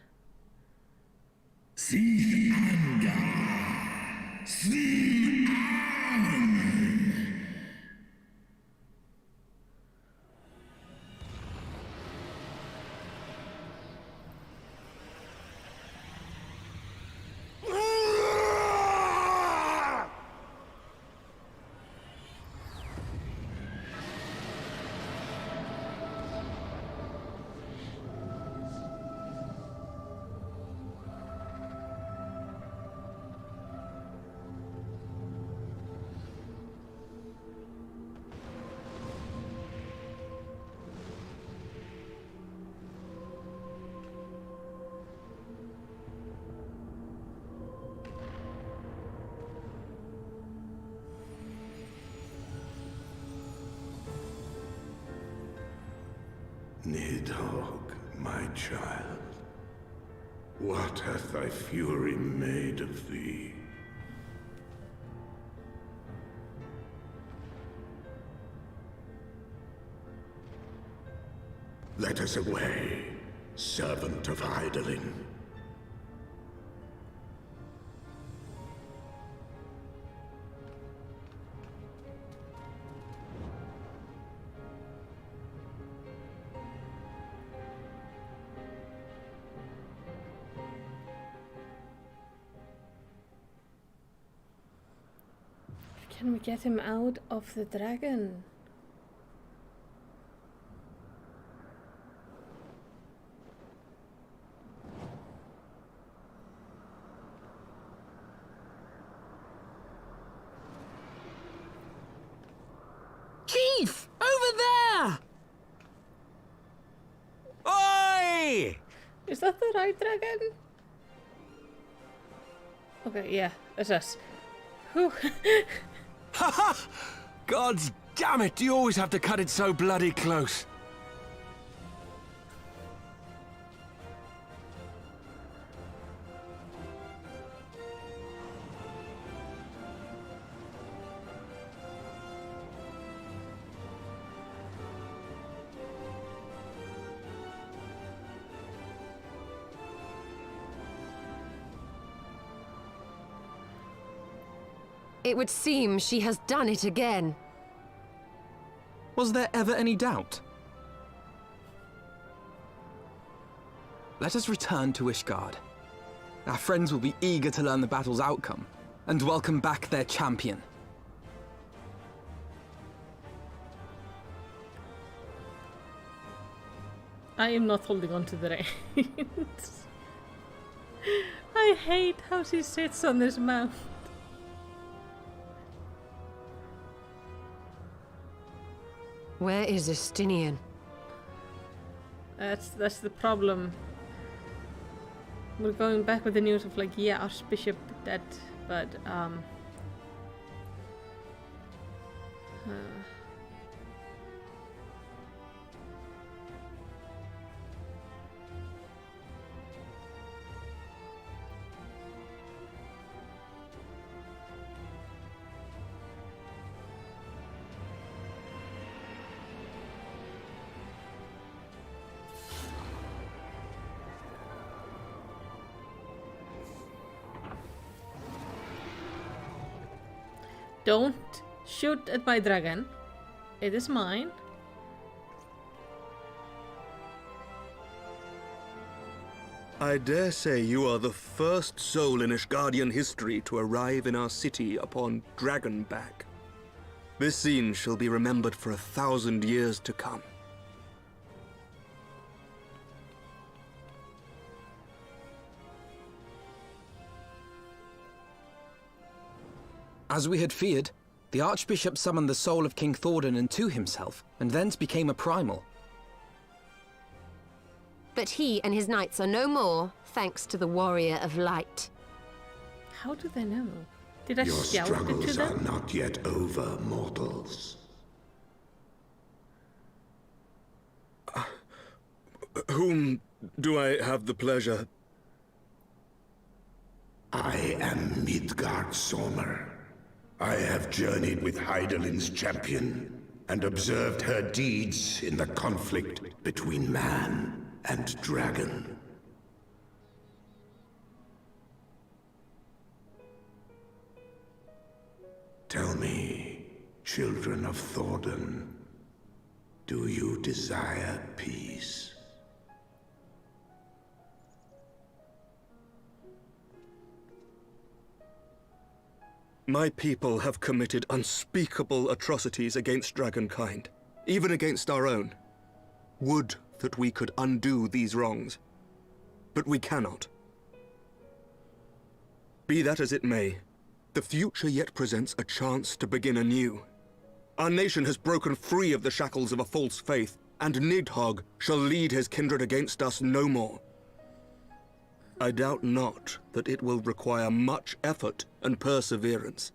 Nidhogg, my child, what hath thy fury made of thee? Let us away, servant of Hydaelyn. Can we get him out of the dragon? Is that the right dragon? Okay, yeah, it's us. Whew. Haha! God damn it, you always have to cut it so bloody close. It would seem she has done it again. Was there ever any doubt? Let us return to Ishgard. Our friends will be eager to learn the battle's outcome, and welcome back their champion. I am not holding on to the reins. I hate how she sits on this mount. Where is Estinian? That's the problem. We're going back with the news of like, yeah, Archbishop dead, but don't shoot at my dragon. It is mine. I dare say you are the first soul in Ishgardian history to arrive in our city upon Dragonback. This scene shall be remembered for 1,000 years to come. As we had feared, the Archbishop summoned the soul of King Thordan into himself, and thence became a primal. But he and his knights are no more, thanks to the Warrior of Light. How do they know? Did I Your shout it to struggles them? are not yet over, mortals. Whom do I have the pleasure? I am Midgard Sommer. I have journeyed with Hydalin's champion and observed her deeds in the conflict between man and dragon. Tell me, children of Thordan, do you desire peace? My people have committed unspeakable atrocities against dragonkind, even against our own. Would that we could undo these wrongs, but we cannot. Be that as it may, the future yet presents a chance to begin anew. Our nation has broken free of the shackles of a false faith, and Nidhogg shall lead his kindred against us no more. I doubt not that it will require much effort and perseverance.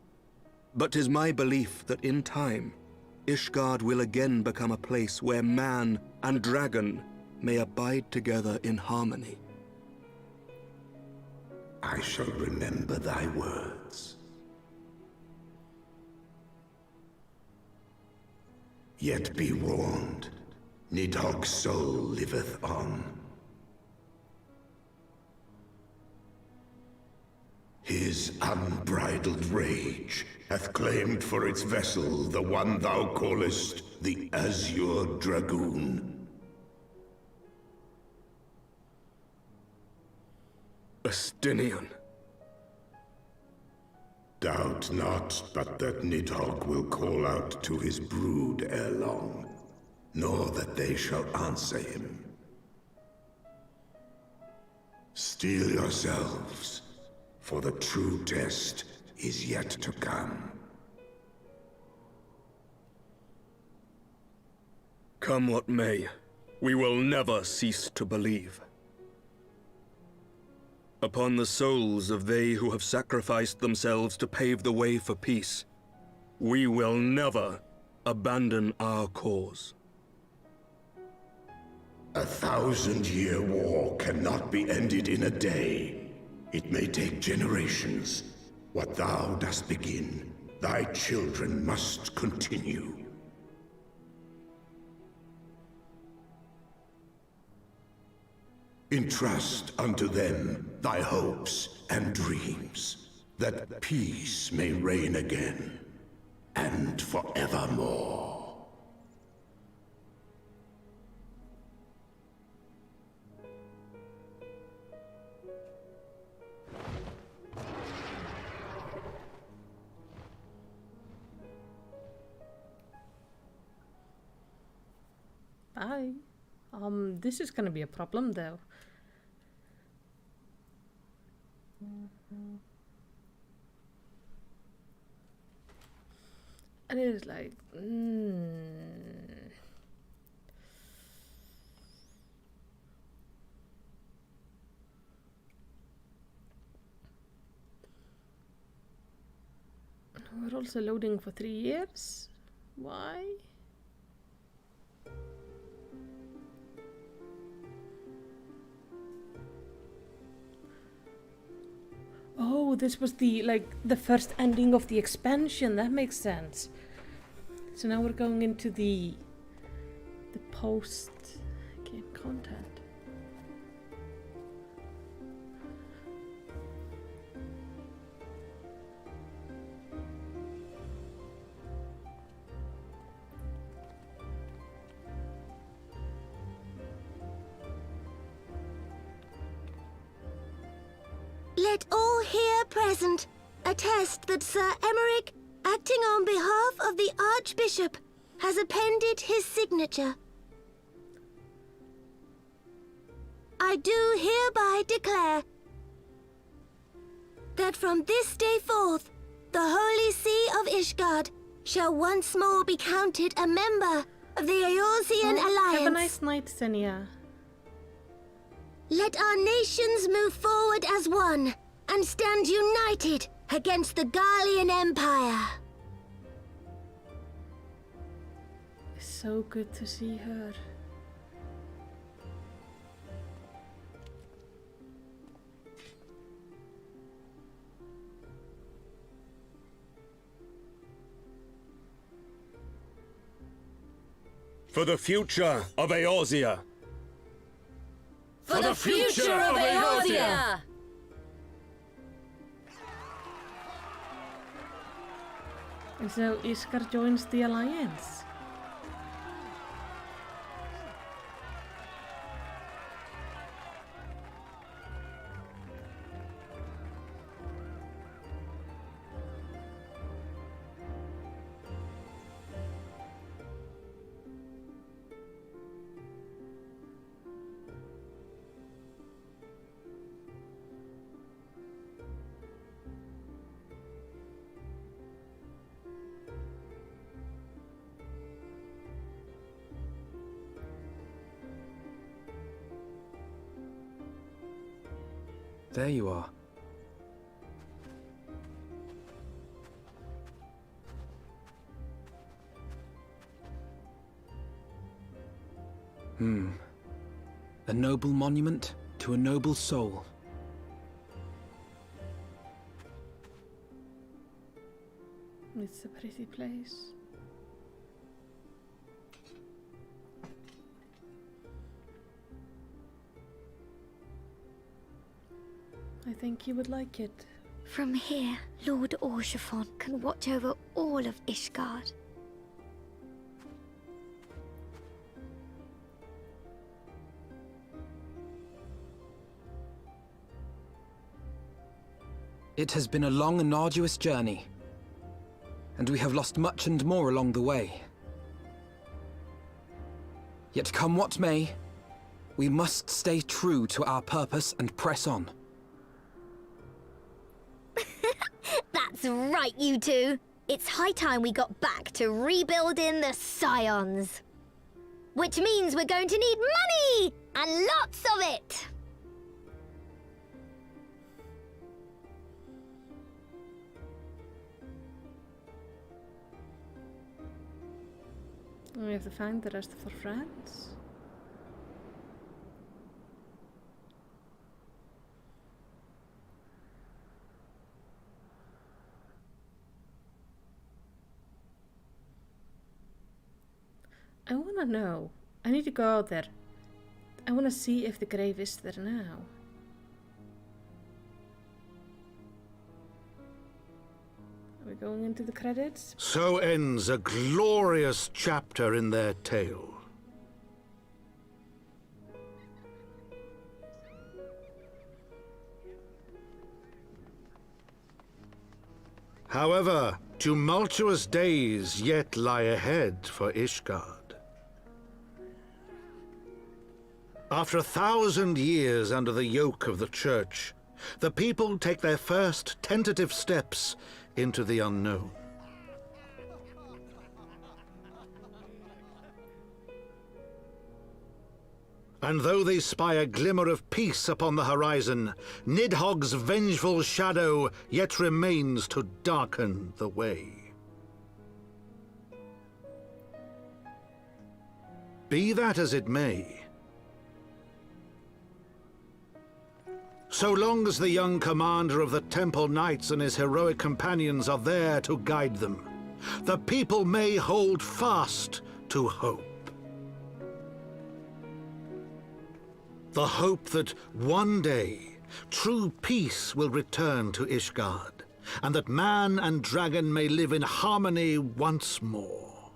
But 'tis my belief that in time, Ishgard will again become a place where man and dragon may abide together in harmony. I shall remember thy words. Yet be warned, Nidhogg's soul liveth on. His unbridled rage hath claimed for its vessel the one thou callest the Azure Dragoon. Estinian. Doubt not but that Nidhogg will call out to his brood ere long, nor that they shall answer him. Steel yourselves, for the true test is yet to come. Come what may, we will never cease to believe. upon the souls of they who have sacrificed themselves to pave the way for peace. We will never abandon our cause. 1,000-year war cannot be ended in a day. It may take generations. What thou dost begin, thy children must continue. Entrust unto them thy hopes and dreams, that peace may reign again, and forevermore. Bye. This is gonna be a problem though. And it is like, we're also loading for 3 years. Why? Oh, this was the first ending of the expansion. That makes sense. So now we're going into the post game content. Let all here present attest that Sir Emmerich, acting on behalf of the Archbishop, has appended his signature. I do hereby declare that from this day forth, the Holy See of Ishgard shall once more be counted a member of the Eorzean Alliance. Have a nice night, Senia. Let our nations move forward as one and stand united against the Garlean Empire. It's so good to see her. For the future of Eorzea! For the future of Eorzea! And so Ishgard joins the Alliance. There you are. A noble monument to a noble soul. It's a pretty place. I think you would like it. From here, Lord Orshafon can watch over all of Ishgard. It has been a long and arduous journey, and we have lost much and more along the way. Yet come what may, we must stay true to our purpose and press on. That's right, you two. It's high time we got back to rebuilding the Scions. Which means we're going to need money! And lots of it! We have to find the rest of our friends. I wanna know. I need to go out there. I wanna see if the grave is there now. Are we going into the credits? So ends a glorious chapter in their tale. However, tumultuous days yet lie ahead for Ishgard. After 1,000 years under the yoke of the Church, the people take their first tentative steps into the unknown. And though they spy a glimmer of peace upon the horizon, Nidhogg's vengeful shadow yet remains to darken the way. Be that as it may, so long as the young commander of the Temple Knights and his heroic companions are there to guide them, the people may hold fast to hope. The hope that one day true peace will return to Ishgard, and that man and dragon may live in harmony once more.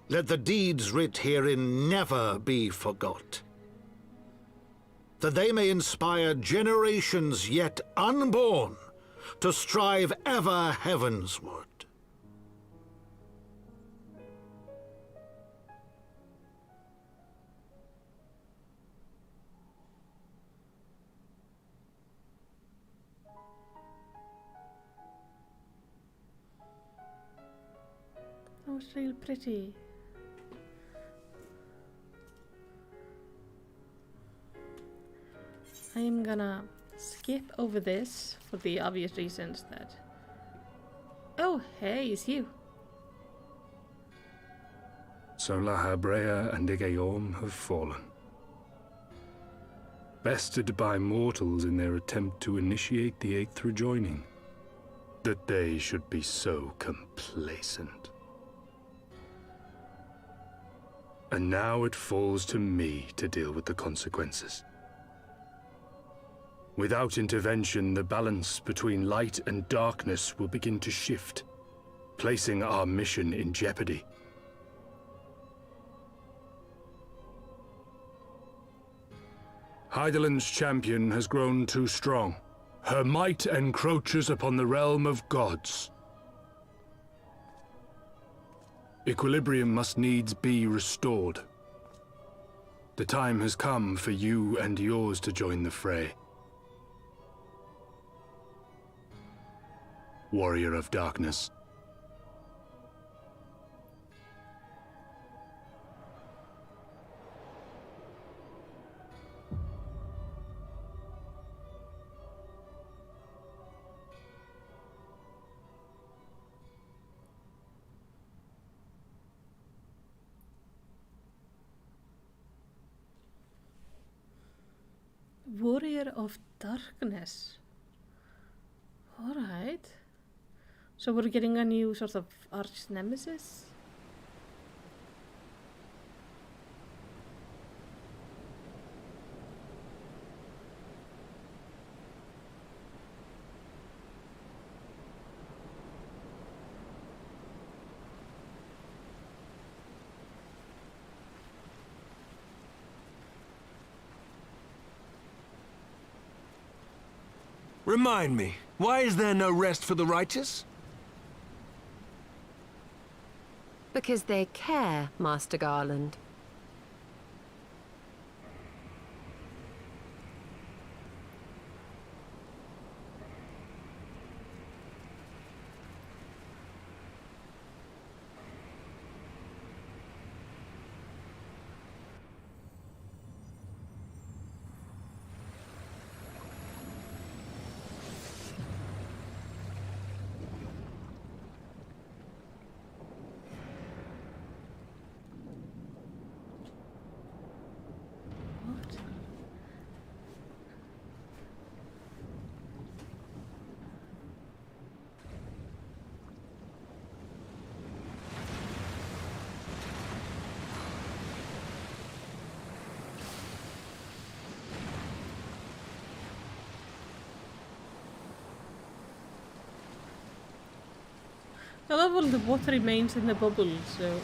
Let the deeds writ herein never be forgot, that they may inspire generations yet unborn to strive ever heavensward. That was real pretty. I'm gonna skip over this for the obvious reasons that... Oh, hey, it's you. So La Habrea and Igaeorm have fallen. Bested by mortals in their attempt to initiate the Eighth rejoining. That they should be so complacent. And now it falls to me to deal with the consequences. Without intervention, the balance between light and darkness will begin to shift, placing our mission in jeopardy. Hydaelyn's champion has grown too strong. Her might encroaches upon the realm of gods. Equilibrium must needs be restored. The time has come for you and yours to join the fray. Warrior of Darkness. Warrior of Darkness. Alright. So we're getting a new sort of arch nemesis? Remind me, why is there no rest for the righteous? Because they care, Master Garland. I love all the water remains in the bubbles, so...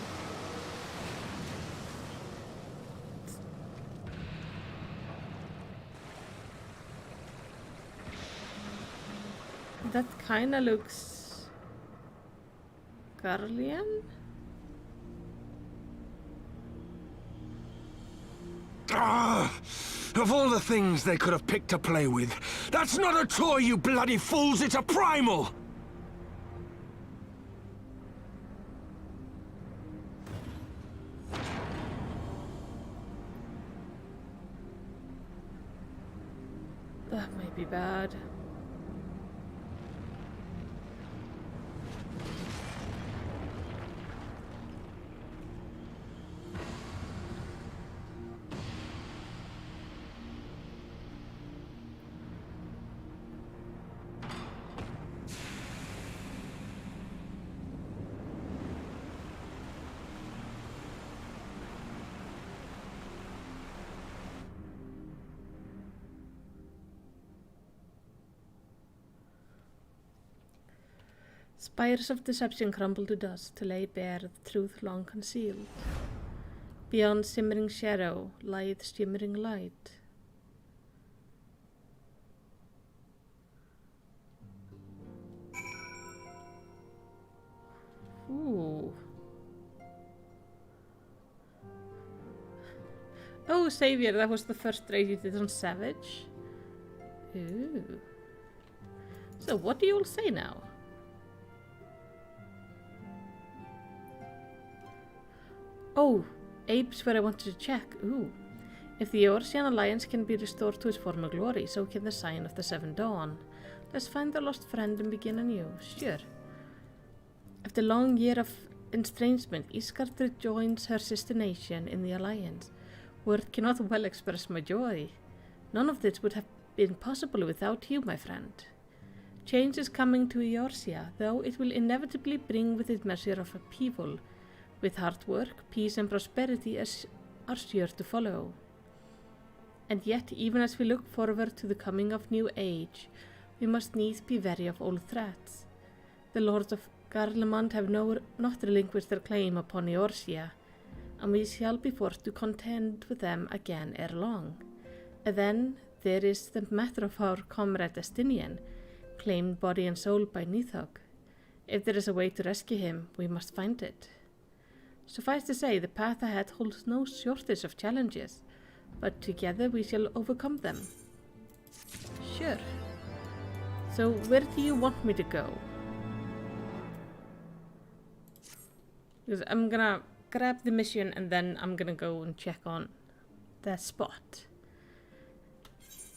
That kinda looks... Garlean? Ah! Of all the things they could have picked to play with, that's not a toy, you bloody fools! It's a primal! That might be bad. Spires of deception crumble to dust to lay bare the truth long concealed. Beyond simmering shadow lieth shimmering light. Ooh. Oh, Savior, that was the first raid you did on Savage. Ooh. So what do you all say now? Oh, Abe's where I wanted to check. Ooh. If the Eorzean Alliance can be restored to its former glory, so can the sign of the Seven Dawn. Let's find the lost friend and begin anew. Sure. After a long year of estrangement, Isgard rejoins her sister nation in the Alliance. Word cannot well express my joy. None of this would have been possible without you, my friend. Change is coming to Eorzea, though it will inevitably bring with it measure of upheaval. With hard work, peace and prosperity are sure to follow. And yet, even as we look forward to the coming of new age, we must needs be wary of old threats. The lords of Garlemald have not relinquished their claim upon Eorzea, and we shall be forced to contend with them again ere long. And then there is the matter of our comrade Estinian, claimed body and soul by Nithog. If there is a way to rescue him, we must find it. Suffice to say, the path ahead holds no shortage of challenges, but together we shall overcome them. Sure. So where do you want me to go? Because I'm gonna grab the mission and then I'm gonna go and check on that spot.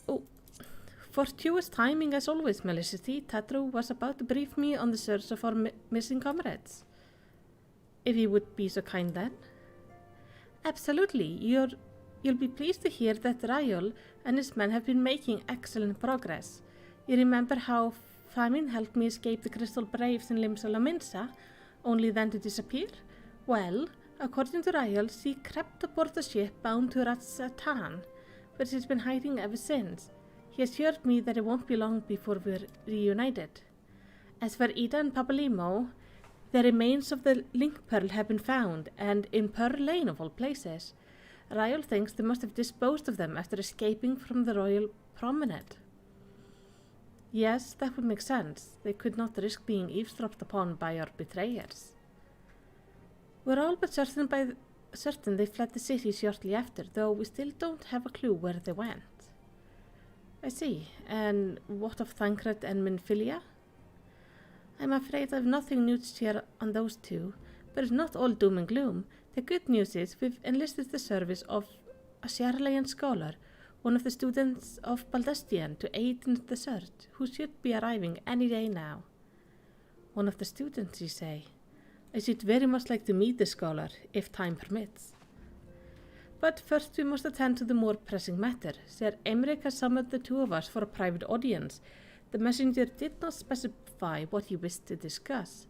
Oh, fortuitous timing as always, Melicity. Tatro was about to brief me on the search of our missing comrades. If you would be so kind then. Absolutely. You'll be pleased to hear that Ryol and his men have been making excellent progress. You remember how famine helped me escape the Crystal Braves in Limsa Minsa, only then to disappear? Well, according to Ryol, she crept aboard the ship bound to Ratsatan, where she's been hiding ever since. He assured me that it won't be long before we're reunited. As for Ida and Papalimo, the remains of the Link Pearl have been found, and in Pearl Lane of all places. Ryol thinks they must have disposed of them after escaping from the Royal Promenade. Yes, that would make sense. They could not risk being eavesdropped upon by our betrayers. We're all but certain they fled the city shortly after, though we still don't have a clue where they went. I see. And what of Thancred and Minfilia? I'm afraid I've nothing new to share on those two, but it's not all doom and gloom. The good news is we've enlisted the service of a Sharlayan scholar, one of the students of Baldestian, to aid in the search, who should be arriving any day now. One of the students, you say? I should very much like to meet the scholar, if time permits. But first we must attend to the more pressing matter. Sir Emmerich has summoned the two of us for a private audience. The messenger did not specify what he wished to discuss,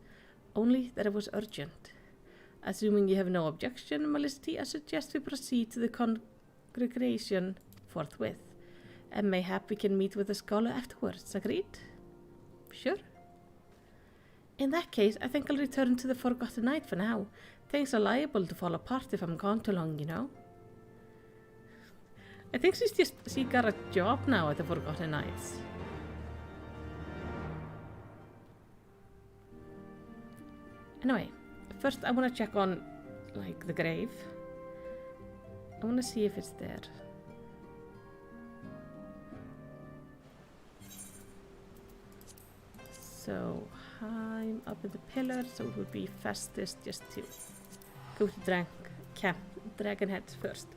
only that it was urgent. Assuming you have no objection, Melicity, I suggest we proceed to the congregation forthwith, and mayhap we can meet with the scholar afterwards. Agreed? Sure. In that case, I think I'll return to the Forgotten Knight for now. Things are liable to fall apart if I'm gone too long, you know? I think she got a job now at the Forgotten Knights. Anyway, first I want to check on, like, the grave. I want to see if it's there. So, I'm up at the pillar, so it would be fastest just to go to Camp Dragonhead first.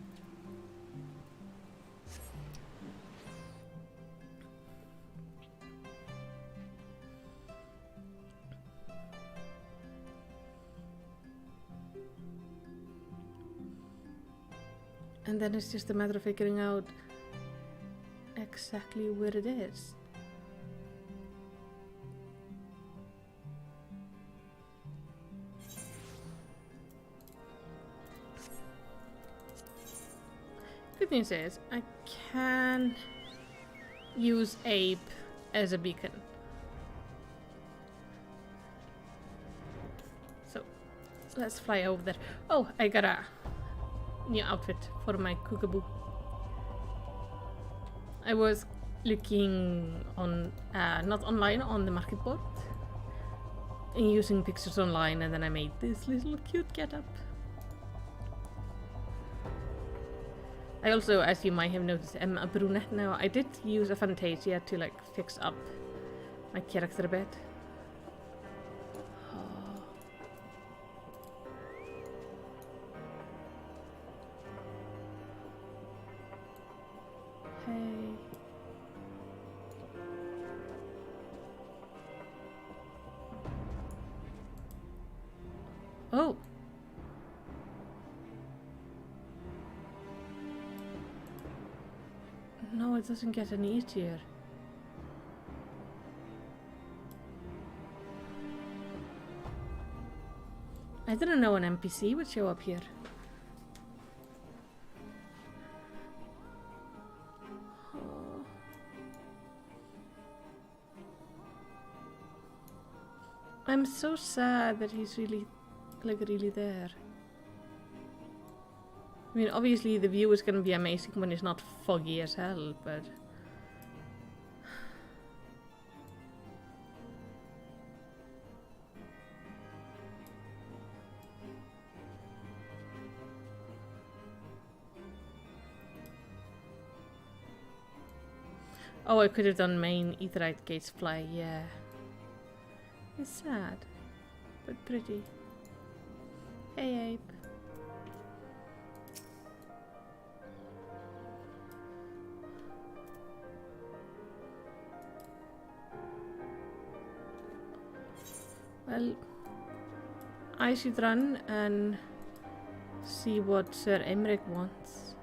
And then it's just a matter of figuring out exactly where it is. Good news is, I can use Abe as a beacon. So, let's fly over there. Oh, I got a new outfit for my Kookaboo. I was looking on, not online, on the market board, and using pictures online, and then I made this little cute getup. I also, as you might have noticed, am a brunette now. I did use a Fantasia to like fix up my character a bit. Oh. Hey. Oh. No, it doesn't get any easier. I didn't know an NPC would show up here. Oh. I'm so sad that he's really, like, really there. I mean, obviously the view is going to be amazing when it's not foggy as hell, but... Oh, I could have done main Aetheryte Gates fly, yeah. It's sad, but pretty. Hey, Abe. Well, I should run and see what Sir Emmerich wants.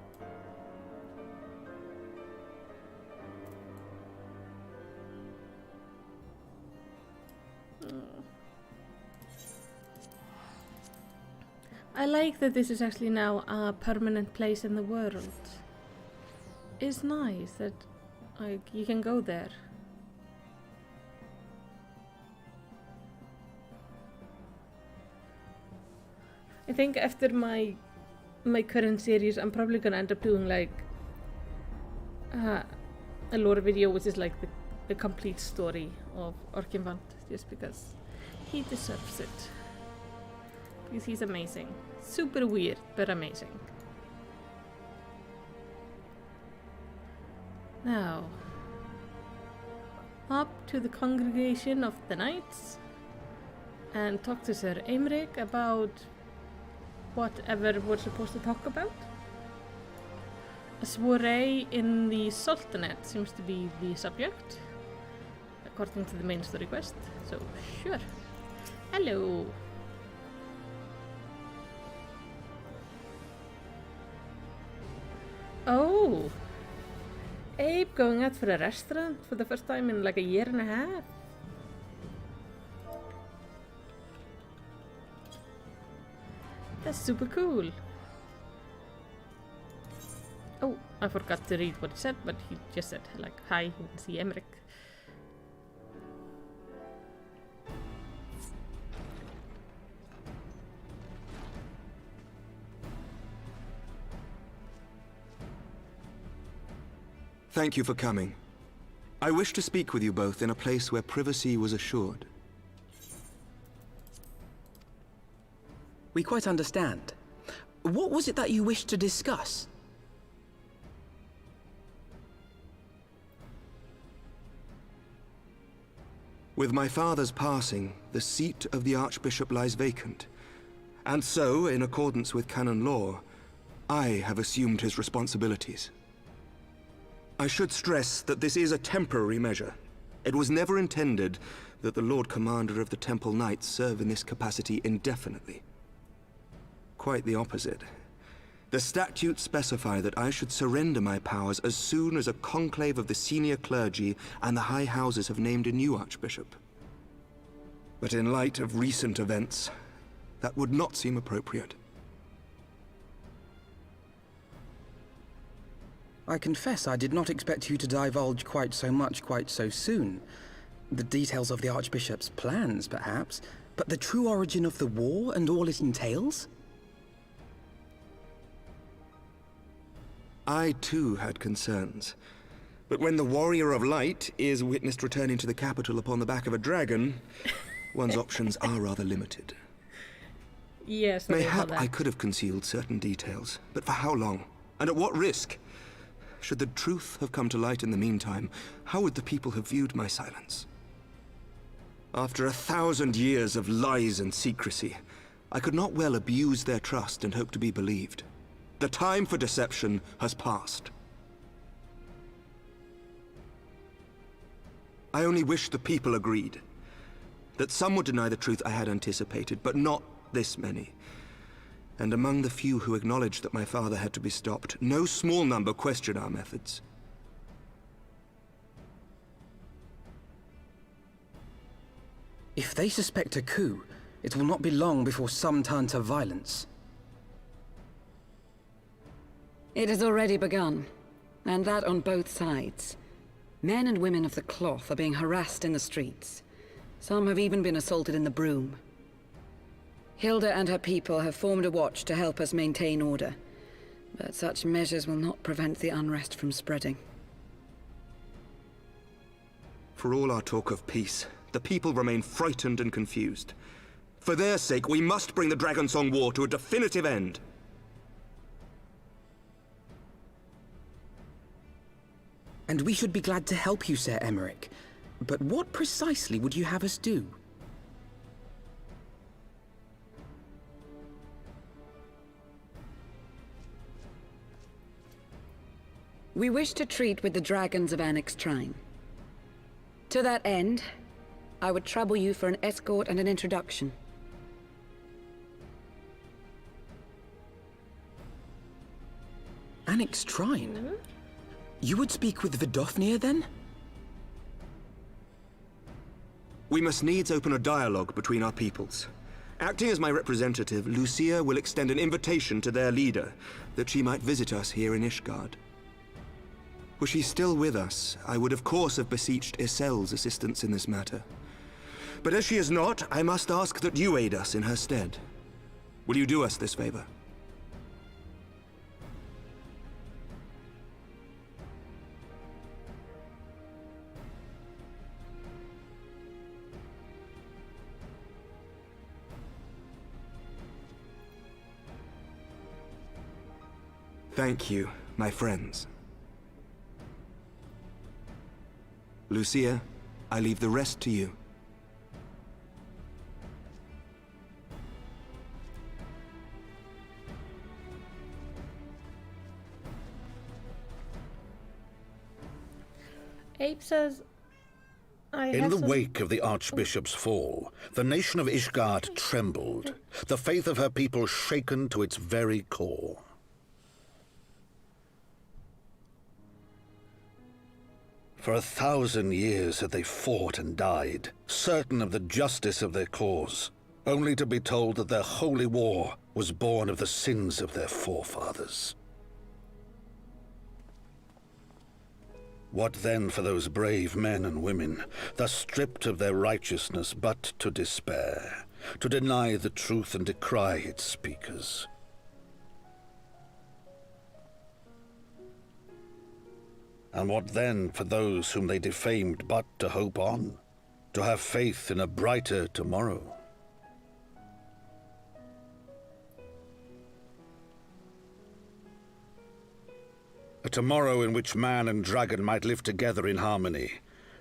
I like that this is actually now a permanent place in the world. It's nice that you can go there. I think after my current series, I'm probably gonna end up doing like a lore video, which is like the complete story of Orkinvant, just because he deserves it. Because he's amazing. Super weird, but amazing. Now, up to the congregation of the knights and talk to Sir Emmerich about whatever we're supposed to talk about. A soiree in the Sultanate seems to be the subject, according to the main story quest, so sure. Hello! Oh! Abe going out for a restaurant for the first time in like a year and a half. That's super cool. Oh, I forgot to read what he said, but he just said, like, hi, see Emmerich. Thank you for coming. I wish to speak with you both in a place where privacy was assured. We quite understand. What was it that you wished to discuss? With my father's passing, the seat of the Archbishop lies vacant. And so, in accordance with canon law, I have assumed his responsibilities. I should stress that this is a temporary measure. It was never intended that the Lord Commander of the Temple Knights serve in this capacity indefinitely. Quite the opposite. The statutes specify that I should surrender my powers as soon as a conclave of the senior clergy and the high houses have named a new archbishop. But in light of recent events, that would not seem appropriate. I confess I did not expect you to divulge quite so much quite so soon. The details of the Archbishop's plans, perhaps, but the true origin of the war and all it entails? I too had concerns. But when the Warrior of Light is witnessed returning to the capital upon the back of a dragon, one's options are rather limited. Yes, Mayhap I could have concealed certain details, but for how long? And at what risk? Should the truth have come to light in the meantime, how would the people have viewed my silence? After 1,000 years of lies and secrecy, I could not well abuse their trust and hope to be believed. The time for deception has passed. I only wish the people agreed. That some would deny the truth I had anticipated, but not this many. And among the few who acknowledged that my father had to be stopped, no small number questioned our methods. If they suspect a coup, it will not be long before some turn to violence. It has already begun, and that on both sides. Men and women of the cloth are being harassed in the streets. Some have even been assaulted in the Broom. Hilda and her people have formed a watch to help us maintain order, but such measures will not prevent the unrest from spreading. For all our talk of peace, the people remain frightened and confused. For their sake, we must bring the Dragonsong War to a definitive end. And we should be glad to help you, Sir Emmerich. But what precisely would you have us do? We wish to treat with the dragons of Annex Trine. To that end, I would trouble you for an escort and an introduction. Annex Trine? You would speak with Vidofnir, then? We must needs open a dialogue between our peoples. Acting as my representative, Lucia will extend an invitation to their leader, that she might visit us here in Ishgard. Were she still with us, I would of course have beseeched Isel's assistance in this matter. But as she is not, I must ask that you aid us in her stead. Will you do us this favor? Thank you, my friends. Lucia, I leave the rest to you. Abe says, In the wake of the Archbishop's fall, the nation of Ishgard trembled, the faith of her people shaken to its very core. For 1,000 years had they fought and died, certain of the justice of their cause, only to be told that their holy war was born of the sins of their forefathers. What then for those brave men and women, thus stripped of their righteousness but to despair, to deny the truth and decry its speakers? And what then for those whom they defamed but to hope on, to have faith in a brighter tomorrow? A tomorrow in which man and dragon might live together in harmony,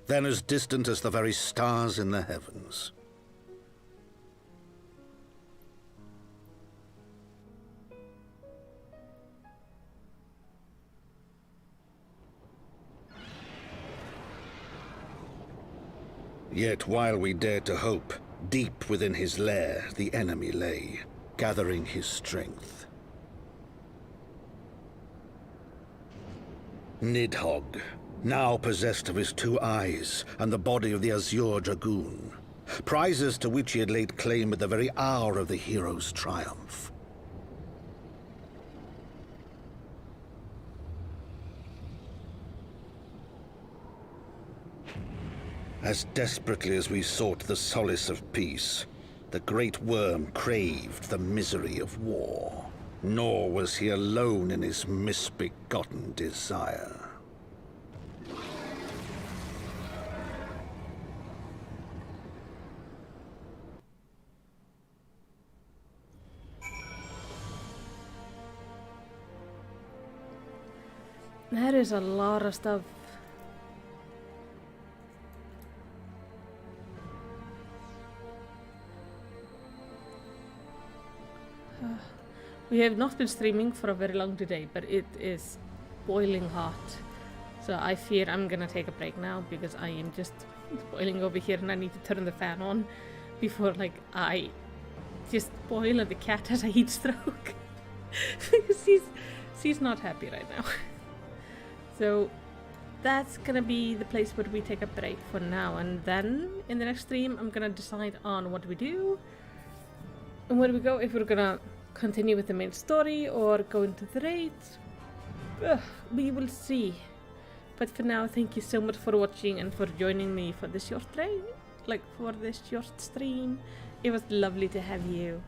then as distant as the very stars in the heavens. Yet while we dared to hope, deep within his lair the enemy lay, gathering his strength. Nidhogg, now possessed of his 2 eyes and the body of the Azure Dragoon, prizes to which he had laid claim at the very hour of the hero's triumph. As desperately as we sought the solace of peace, the great worm craved the misery of war. Nor was he alone in his misbegotten desire. That is a lot of stuff. We have not been streaming for a very long today, but it is boiling hot. So I fear I'm gonna take a break now because I am just boiling over here and I need to turn the fan on before like I just boil and the cat has a heat stroke. Because she's not happy right now. So that's gonna be the place where we take a break for now, and then in the next stream I'm gonna decide on what we do and where we go, if we're gonna continue with the main story or go into the raids. We will see. But for now, thank you so much for watching and for joining me for this short stream. It was lovely to have you.